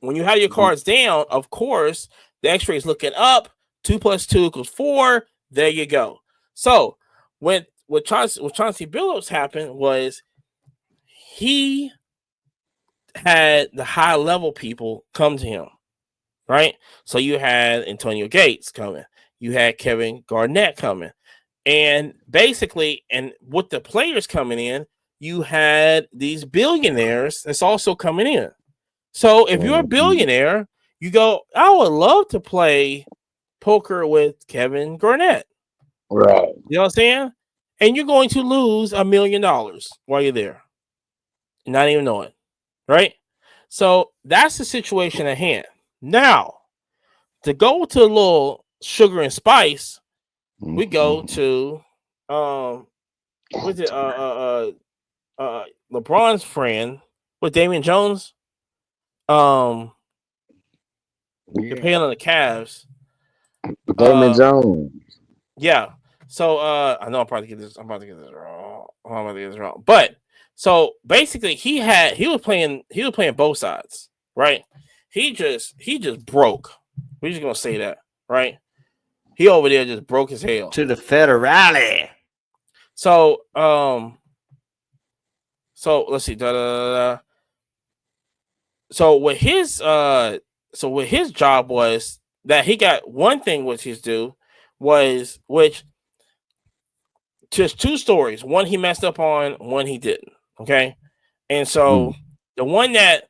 when you have your cards down, of course, the x-ray is looking up. 2 + 2 = 4. There you go. So what Chauncey Billups happened was he had the high level people come to him, right? So you had Antonio Gates coming, you had Kevin Garnett coming, and basically, and with the players coming in, you had these billionaires that's also coming in. So if you're a billionaire, you go, I would love to play poker with Kevin Garnett, right? You know what I'm saying? And you're going to lose $1 million while you're there, not even know it. Right? So that's the situation at hand. Now, to go to a little sugar and spice, we go to LeBron's friend with Damian Jones. You're paying on the Cavs. Damian Jones. Yeah. So I know I'm about to get this wrong. But so basically, he was playing both sides, right? He just broke. We're just gonna say that, right? He over there just broke his hell to the federale. So let's see. So what his job was that he got one thing which he's due was just two stories. One he messed up on, one he didn't. Okay. And so the one that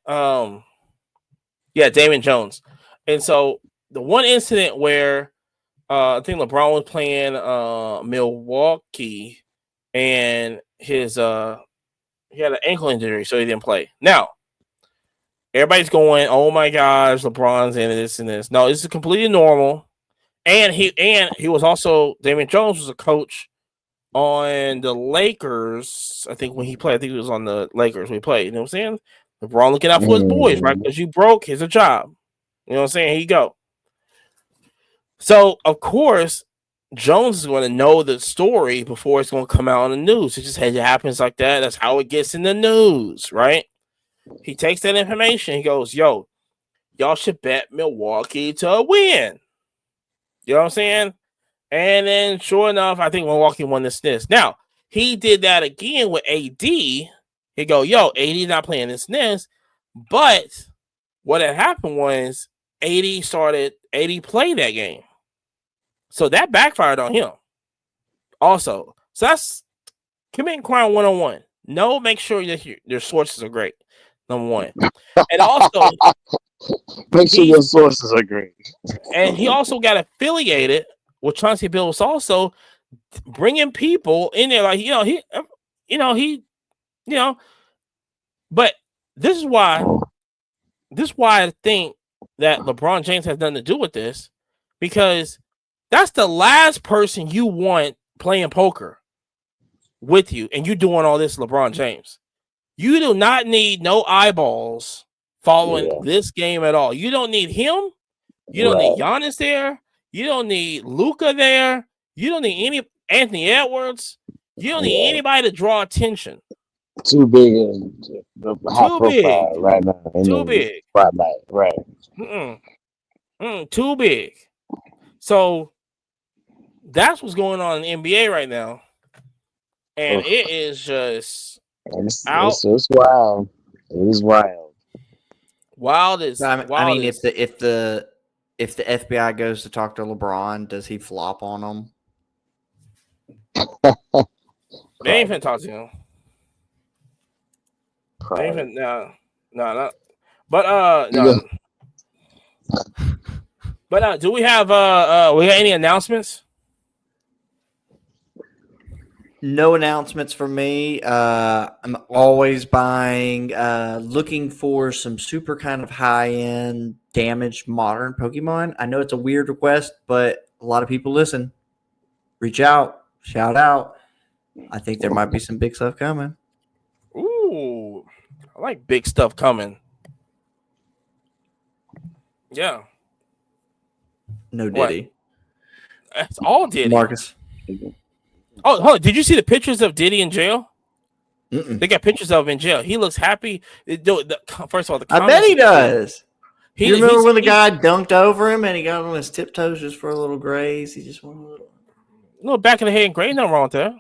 Damon Jones. And so the one incident where I think LeBron was playing Milwaukee, and his he had an ankle injury, so he didn't play. Now everybody's going, "Oh my gosh, LeBron's in this and this." No, this is completely normal. And he was also Damian Jones was a coach on the Lakers. I think when he played, I think he was on the Lakers when he played. You know what I'm saying? LeBron looking out for his boys, right? Because you broke, here's a job. You know what I'm saying? Here you go. So of course, Jones is going to know the story before it's going to come out on the news. It just happens like that. That's how it gets in the news, right? He takes that information. He goes, "Yo, y'all should bet Milwaukee to win." You know what I'm saying? And then, sure enough, I think Milwaukee won this. Now, he did that again with AD. He go, "Yo, AD not playing this. But what had happened was AD played that game. So that backfired on him. Also, so that's committing crime 101. No, make sure that your sources are great. Number one. And also, make sure your sources are great. And he also got affiliated with Chauncey Billups, also bringing people in there, like But this is why I think that LeBron James has nothing to do with this, because that's the last person you want playing poker with you, and you doing all this, LeBron James. You do not need no eyeballs following this game at all. You don't need him. You don't need Giannis there. You don't need Luka there. You don't need any Anthony Edwards. You don't need anybody to draw attention. Too big high profile right now. Too big. Spotlight, right. Too big. So that's what's going on in the NBA right now. And it is just it's wild. It is wild. Wild is wild. I mean, if the FBI goes to talk to LeBron, does he flop on them? They ain't finna talk to him. They ain't finna, no. But no. But do we have we got any announcements? No announcements for me. I'm always buying, looking for some super kind of high-end damaged modern Pokemon. I know it's a weird request, but a lot of people listen. Reach out, shout out. I think there might be some big stuff coming. Ooh, I like big stuff coming. Yeah. No Diddy. That's all Diddy. Marcus. Oh, hold on. Did you see the pictures of Diddy in jail? Mm-mm. They got pictures of him in jail. He looks happy. First of all, I bet he does. You remember when the guy dunked over him and he got on his tiptoes just for a little graze? He just wanted a little back of the head and graze. Nothing wrong with that.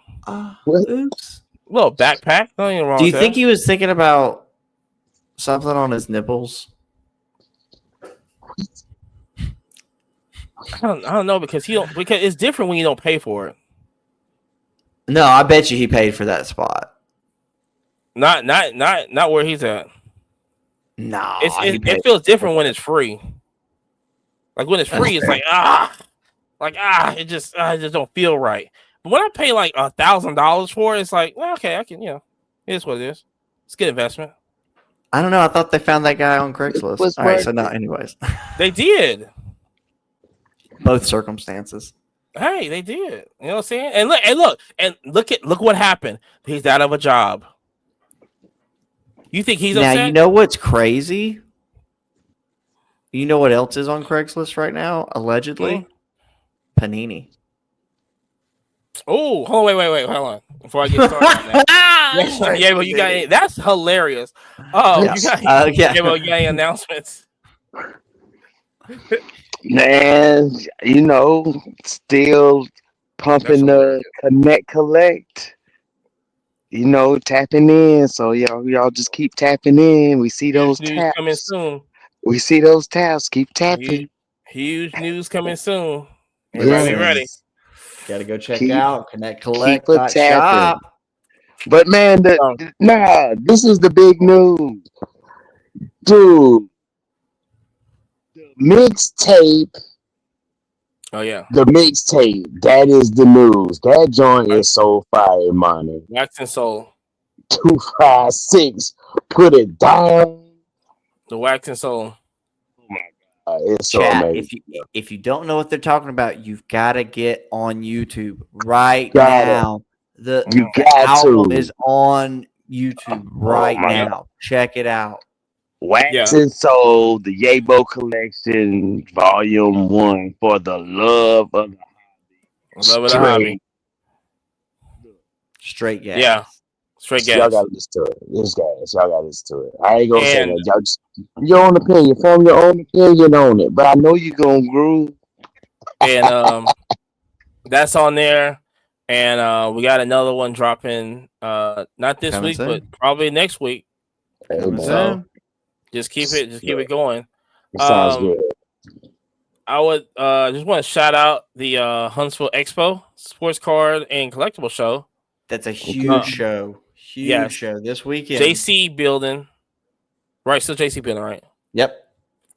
Oops. Little backpack. Nothing wrong. Do you think he was thinking about something on his nipples? I don't know, because it's different when you don't pay for it. No, I bet you he paid for that spot. Not where he's at. No, it feels different when it's free. Like when it's free, it's like it just don't feel right. But when I pay like $1,000 for it, it's like, well, okay, I can, it is what it is. It's a good investment. I don't know. I thought they found that guy on Craigslist. All right, so no, anyways. They did. Both circumstances. Hey, they did. You know what I'm saying? And look what happened. He's out of a job. You think he's upset? Now, you know what's crazy? You know what else is on Craigslist right now, allegedly? Panini. Oh, hold on. Before I get started. Yeah, but you got that's hilarious. Oh, yes. You got any announcements? Man, still pumping the connect collect. Tapping in. So y'all just keep tapping in. We see those taps coming soon. We see those taps. Keep tapping. Huge news coming soon. Everybody ready? Gotta go check out Connect Collect. Keep tapping. But man, this is the big news, dude. The mixtape. Oh yeah, the mixtape. That is the news. That joint is so fire, Imani. Wax and Soul. 256. Put it down. The Wax and Soul. Oh my God, it's so Chat. amazing. If you don't know what they're talking about, you've got to get on YouTube right Got now. The got album to. is on YouTube right my now. God. Check it out. Wax and Soul, the Yabo Collection, Volume 1, for the love of the Love of the hobby. Straight gas. Yeah. Straight gas. Y'all gotta listen to it. This guys, y'all gotta listen to it. I ain't gonna say that. Y'all just your own opinion. Form your own opinion on it. But I know you're gonna groove. And that's on there. And we got another one dropping not this week, but probably next week. So just keep it going. It sounds good. I would just want to shout out the Huntsville Expo Sports Card and Collectible Show. That's a huge show. Huge show this weekend. JC Building. Right, still JC Building, right? Yep.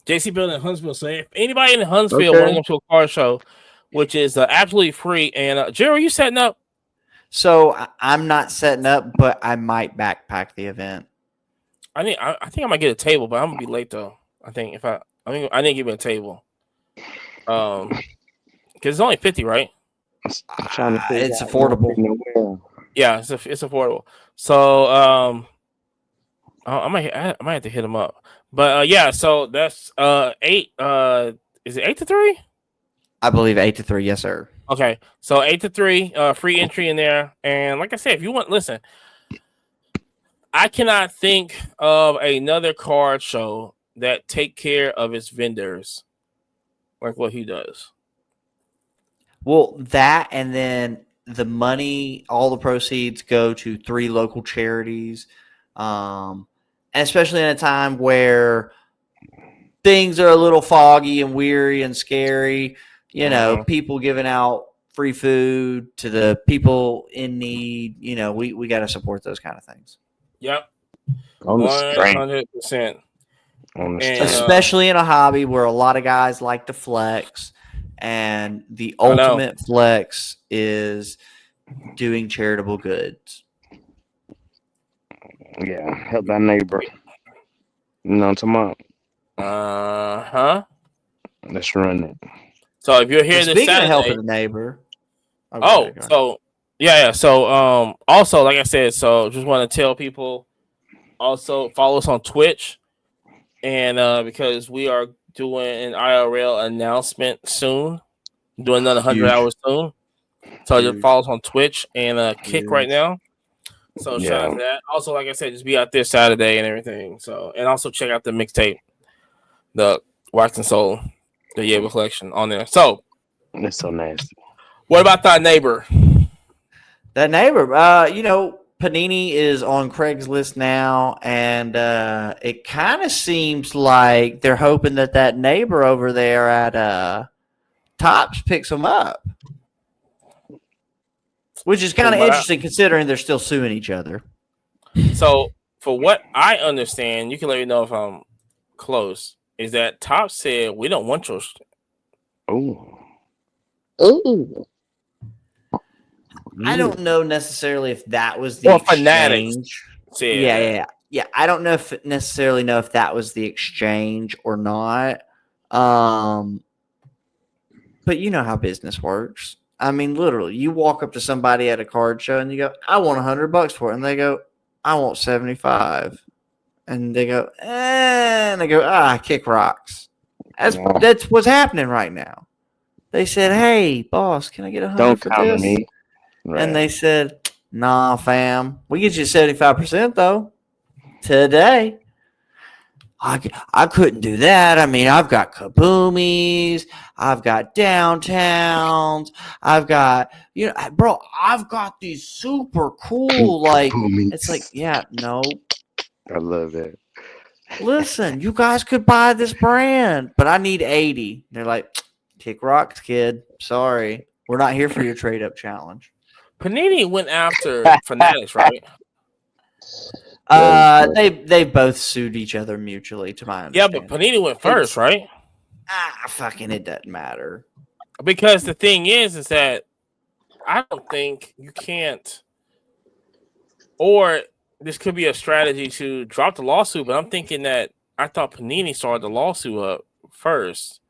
JC Building in Huntsville. So if anybody in Huntsville want to go to a car show, which is absolutely free, and Jerry, are you setting up? So I'm not setting up, but I might backpack the event. I think I might get a table, but I'm gonna be late though. I think I didn't give me a table. Because it's only 50, right? It's affordable. Yeah, it's affordable. So I might have to hit them up. But yeah, so that's 8. Is it 8 to 3? I believe 8 to 3. Yes, sir. Okay, so 8 to 3, free entry in there. And like I said, if you want, listen, I cannot think of another card show that take care of its vendors like what he does. Well, that, and then the money, all the proceeds go to 3 local charities. And especially in a time where things are a little foggy and weary and scary, you know, people giving out free food to the people in need. You know, we got to support those kind of things. Yep. 100%. Especially in a hobby where a lot of guys like to flex, and the ultimate flex is doing charitable goods. Yeah, help thy neighbor. You know what I'm talking about? Let's run it. So if you're here this Saturday, speaking of helping the neighbor. So also, like I said, so just want to tell people also follow us on Twitch, and because we are doing an IRL announcement soon, doing another 100 hours soon. So just follow us on Twitch and Kick right now. So shout out to that. Also, like I said, just be out there Saturday and everything. So, and also check out the mixtape, the Wax and Soul, the Yabo collection on there. So that's so nasty. What about that neighbor? That neighbor, you know, Panini is on Craigslist now, and it kind of seems like they're hoping that neighbor over there at Tops picks them up, which is kind of interesting considering they're still suing each other. So, for what I understand, you can let me know if I'm close, is that Tops said, we don't want your... Ooh. I don't know necessarily if that was the exchange. Fanatics. Yeah. I don't know if necessarily know if that was the exchange or not. But you know how business works. I mean, literally, you walk up to somebody at a card show and you go, "I want $100 for it," and they go, "I want 75," and they go, and they go, kick rocks. That's what's happening right now. They said, "Hey, boss, can I get 100 for this?" Me. Right. And they said, "Nah, fam. We get you 75% though. Today." I couldn't do that. I mean, I've got kaboomies, I've got downtowns, I've got, you know, bro, I've got these super cool, like, it's like, yeah, no. I love that. Listen, you guys could buy this brand, but I need 80. They're like, kick rocks, kid. Sorry. We're not here for your trade up challenge. Panini went after Fanatics, right? They both sued each other mutually, to my understanding. Yeah, but Panini went first, right? Fucking it doesn't matter. Because the thing is that I don't think you can't, or this could be a strategy to drop the lawsuit. But I'm thinking that I thought Panini started the lawsuit up first,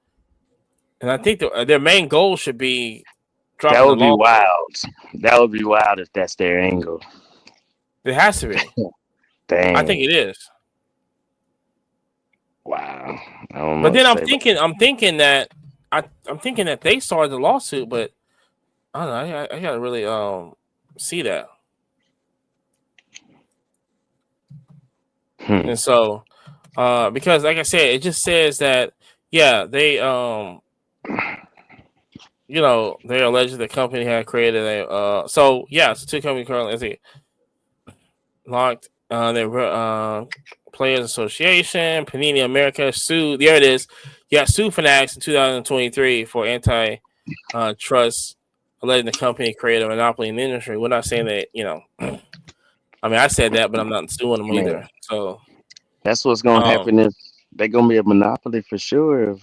and I think their main goal should be dropping That would the be lawsuit. wild. That would be wild if that's their angle. It has to be. Dang. I think it is. Wow. I don't know but then I'm about thinking that they started the lawsuit, but I don't know. I gotta really see that. And so, because like I said, it just says that they they alleged the company had created a so two companies currently locked. They were Players Association, Panini America sued. There it is. Yeah, sued Fanatics in 2023 for anti-trust, alleging the company created a monopoly in the industry. We're not saying that, I mean, I said that, but I'm not suing them either. So that's what's gonna happen if they're gonna be a monopoly for sure.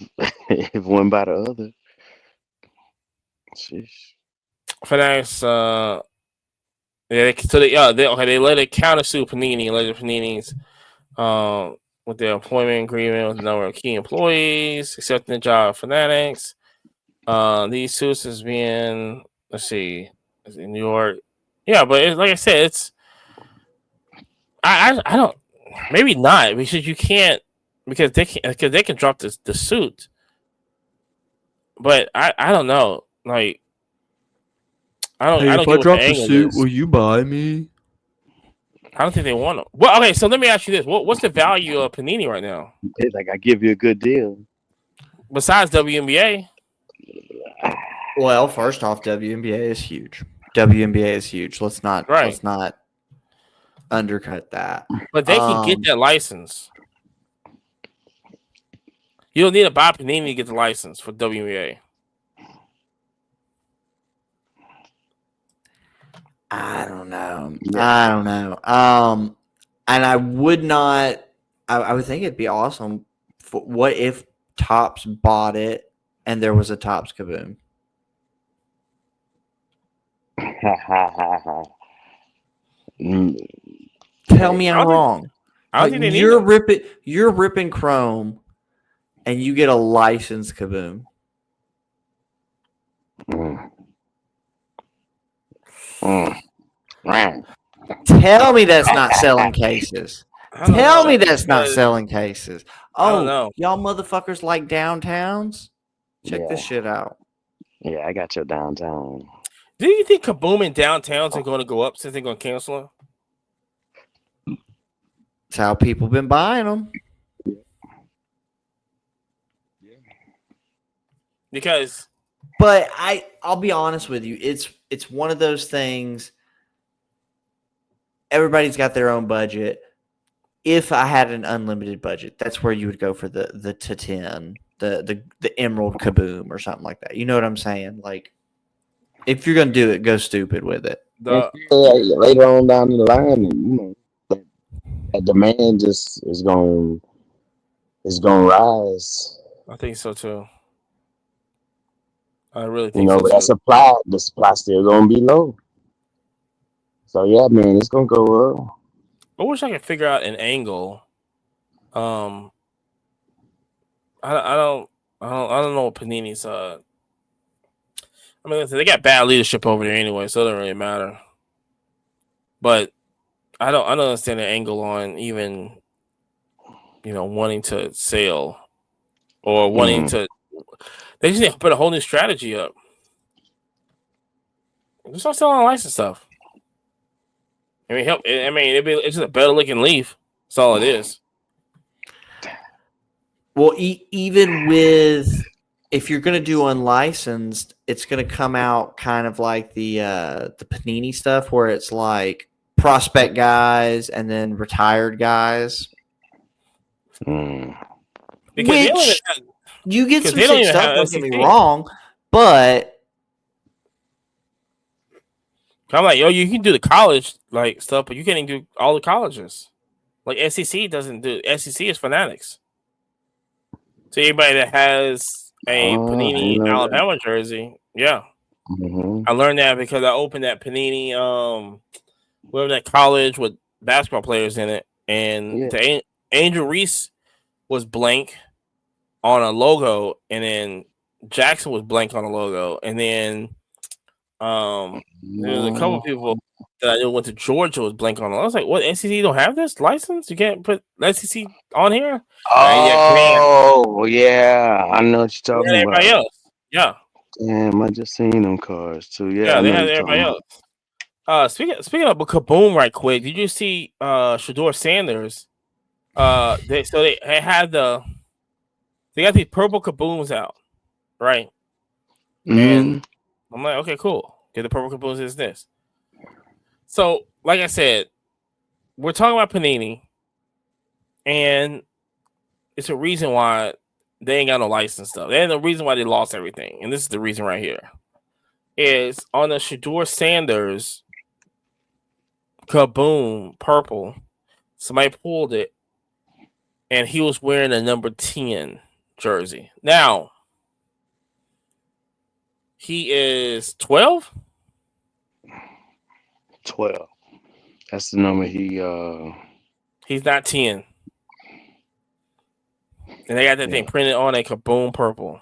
If one by the other. Sheesh. Fanatics, they let it countersue Panini, alleged Panini's with their employment agreement with a number of key employees accepting the job of Fanatics. These suits is being, let's see, it's in New York. Yeah, but like I said, it's I don't, maybe not, because you can't, because they can drop the suit. But I don't know, like I don't Hey, I don't if get I what drop the the angle suit, is. will you buy me? I don't think they want them. Well, okay, so let me ask you this: what's the value of Panini right now It's like I give you a good deal. besides WNBA? Well, first off, WNBA is huge. WNBA is huge. Let's not undercut that. But they can get that license. You don't need to buy Panini to get the license for WNBA. I don't know. And I would not. I would think it'd be awesome. What if Topps bought it and there was a Topps Kaboom? Tell me I'm wrong. I don't think they need you're ripping Chrome, and you get a licensed Kaboom. Tell me that's not selling cases. Tell me that's not selling cases. Oh, y'all motherfuckers like downtowns? Check this shit out. Yeah, I got your downtown. Do you think Kaboom and downtowns are going to go up since they're going to cancel them? That's how people been buying them. Because, but I'll be honest with you, it's one of those things. Everybody's got their own budget. If I had an unlimited budget, that's where you would go for the Titan, the Emerald Kaboom or something like that. You know what I'm saying? Like, if you're gonna do it, go stupid with it. Later on down the line, the demand just is going to rise. I think so too. I really think but the supply still gonna be low. So yeah, man, it's gonna go up. I wish I could figure out an angle. I don't know what Panini's. I mean, they got bad leadership over there anyway, so it doesn't really matter. But I don't understand the angle on even, wanting to sell or wanting to. They just need to put a whole new strategy up. Just start selling licensed stuff. I mean, it's just a better looking leaf. That's all it is. Well, even with, if you're going to do unlicensed, it's going to come out kind of like the Panini stuff, where it's like prospect guys and then retired guys. Which you get some sick stuff. Don't get me wrong, but I'm like, you can do the college like stuff, but you can't even do all the colleges. Like SEC doesn't do. SEC is Fanatics. So anybody that has a Panini Alabama jersey, yeah. Mm-hmm. I learned that because I opened that Panini, whatever that college with basketball players in it, and the Angel Reese was blank on a logo, and then Jackson was blank on a logo, and then there's a couple of people that I knew went to Georgia was blank on. I was like, "What? SEC don't have this license? You can't put SEC on here?" Oh, yeah, I know what you're talking about. Everybody else, yeah. Damn, I just seen them cards too. Yeah, Yeah, I they know had you're everybody talking else. Speaking of Kaboom, right quick, did you see Shador Sanders? They had they got these purple Kabooms out, right? about. And I'm like, okay, cool. Get the purple Kabooms is this. So, like I said, we're talking about Panini, and it's a reason why they ain't got no license stuff. And the reason why they lost everything, and this is the reason right here, is on the Shador Sanders Kaboom purple. Somebody pulled it, and he was wearing a number 10 jersey. Now, he is 12? 12. That's the number He's not 10. And they got that thing printed on a Kaboom purple.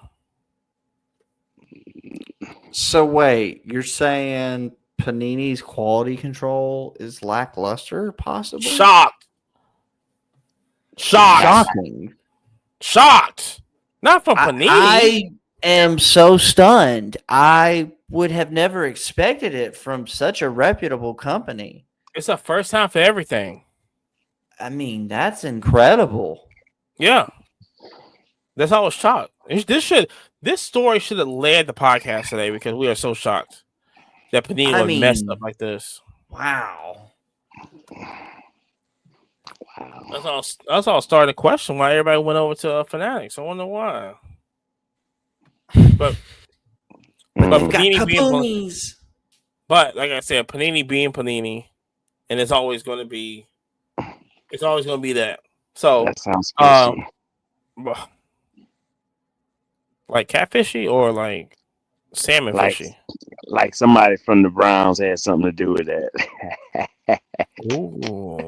So wait, you're saying Panini's quality control is lackluster, possibly? Shocked. Shocking. Shocked. Not from Panini. I am so stunned. I would have never expected it from such a reputable company. It's a first time for everything. I mean, that's incredible. Yeah. That's how I was shocked. This story should have led the podcast today because we are so shocked that Panini was messed up like this. Wow. That's all started to question why everybody went over to Fanatics. I wonder why. But Panini being, but like I said, Panini being Panini, and it's always going to be that. So that sounds fishy. Like catfishy or like salmon fishy? Like somebody from the Browns had something to do with that. Ooh.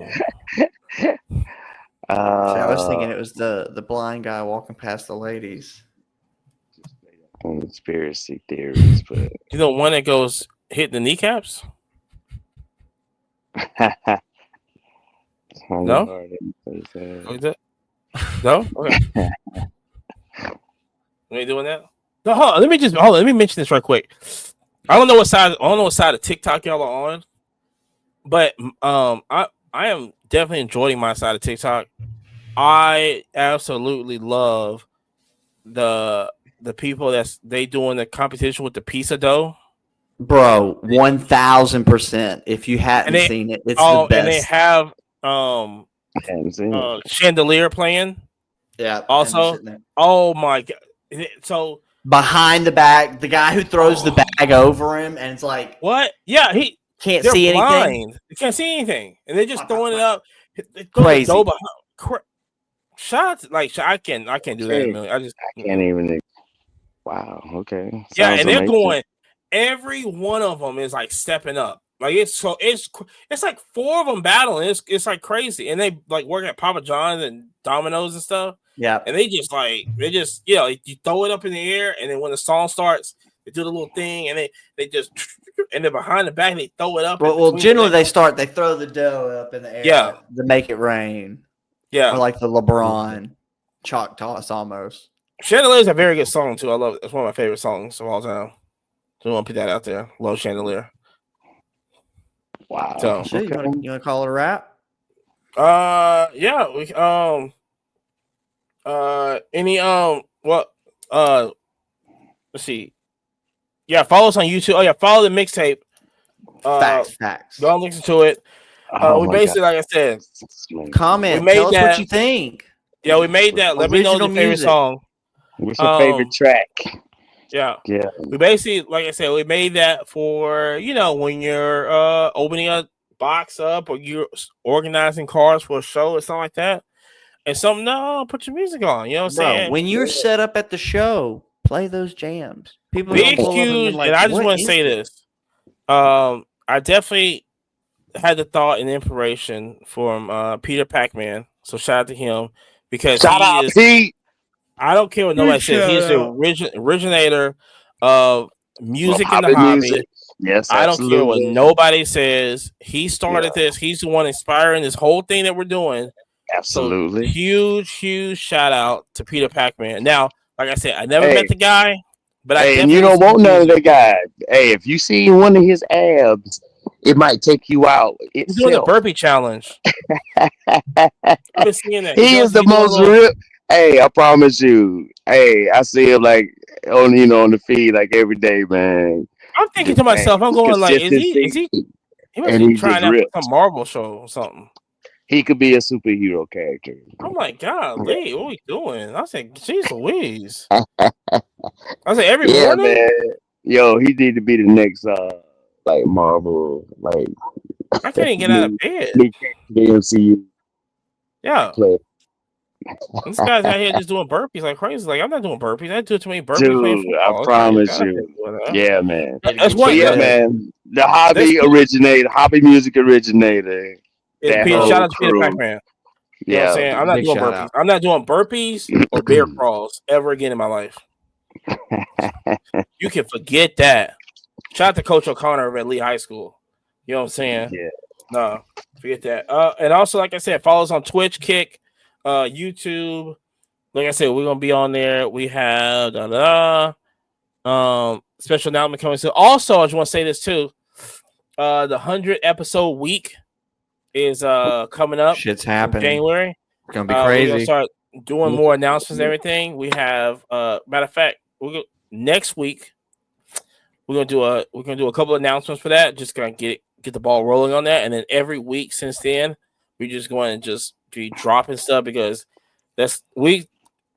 I was thinking it was the blind guy walking past the ladies. Conspiracy theories, but you know, one that goes hit the kneecaps. No. No. Okay. Are you doing that? No, hold on. Let me mention this right quick. I don't know what side of TikTok y'all are on, but I am definitely enjoying my side of TikTok. I absolutely love the people they doing the competition with the pizza dough. Bro, 1000%. If you hadn't seen it, it's the best. And they have Chandelier playing. Yeah. Also, oh my god. So behind the bag, the guy who throws the bag over him, and it's like, what? Yeah, he can't see blind. anything. They can't see anything, and they're just throwing it up. Crazy. The dough behind. Shots like I can't do that. I can't even. Wow. Okay. Sounds and they're amazing. going. Every one of them is like stepping up. Like it's like 4 of them battling. It's like crazy, and they like work at Papa John's and Domino's and stuff. Yeah, and they just you throw it up in the air, and then when the song starts, they do the little thing, and they just and then behind the back they throw it up. Well, generally they throw the dough up in the air, to make it rain. Yeah, or like the LeBron chalk toss almost. Chandelier is a very good song too. I love it. It's one of my favorite songs of all time. So I want to put that out there. Love Chandelier. Wow. So you want to call it a wrap? Yeah. We let's see. Yeah, follow us on YouTube. Oh yeah, follow the mixtape. Facts. Go and listen to it. We basically, like I said, comment. Tell us what you think. Yeah, we made that. Let me know your favorite song. What's your favorite track? Yeah. We basically, like I said, we made that for when you're opening a box up or you're organizing cards for a show or something like that. and some no, put your music on. You know what I'm saying? When you're set up at the show, play those jams. People Big don't pull up huge, like, and I just want to say this. I definitely had the thought and inspiration from Peter Pac-Man. So shout out to him because shout out Pete. I don't care what nobody says. He's the originator of music in the hobby. Music. Yes, I absolutely. don't care what nobody says. He started this. He's the one inspiring this whole thing that we're doing. Absolutely. So huge shout out to Peter Pac-Man. Now, like I said, I never met the guy, but and you don't want none of the guy. Hey, if you see one of his abs, it might take you out. He's doing the burpee challenge. I've been seeing that. He is the most real. Hey, I promise you. Hey, I see him like on the feed like every day, man. I'm thinking to myself, I'm going like, is he? He must be trying out for some Marvel show or something. He could be a superhero character. I'm like, God, Lee, what are we doing? I said, jeez Louise. I said, every morning? Man. Yo, he need to be the next like Marvel, like I can't even get out of bed. The MCU. Yeah. This guy's out here just doing burpees like crazy. Like, I'm not doing burpees. I do too many burpees. Dude, I promise you. Yeah, man. That's one. Yeah, man. The hobby music originator. Shout out to Peter Pac-Man. You know what I'm saying? I'm not doing burpees. Out. I'm not doing burpees or bear crawls ever again in my life. You can forget that. Shout out to Coach O'Connor at Lee High School. You know what I'm saying? Yeah. No, forget that. And also, like I said, follow us on Twitch, Kick, YouTube. Like I said, we're gonna be on there. We have special announcement coming soon. Also, I just want to say this too. The 100 episode week is coming up. Shit's happening. January. It's gonna be crazy. We're gonna start doing more announcements and everything. We have matter of fact, next week we're gonna do a couple of announcements for that. Just gonna get the ball rolling on that, and then every week since then, we're just going to just be dropping stuff because we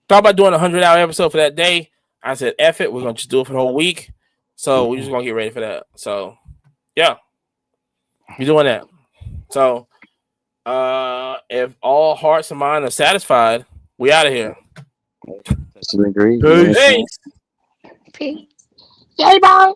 thought about doing a 100-hour episode for that day. I said, F it, we're gonna just do it for the whole week. So we're just gonna get ready for that. So yeah, we're doing that. So if all hearts and minds are satisfied, we out of here. That's an agree. Peace. Peace. Yay, bye.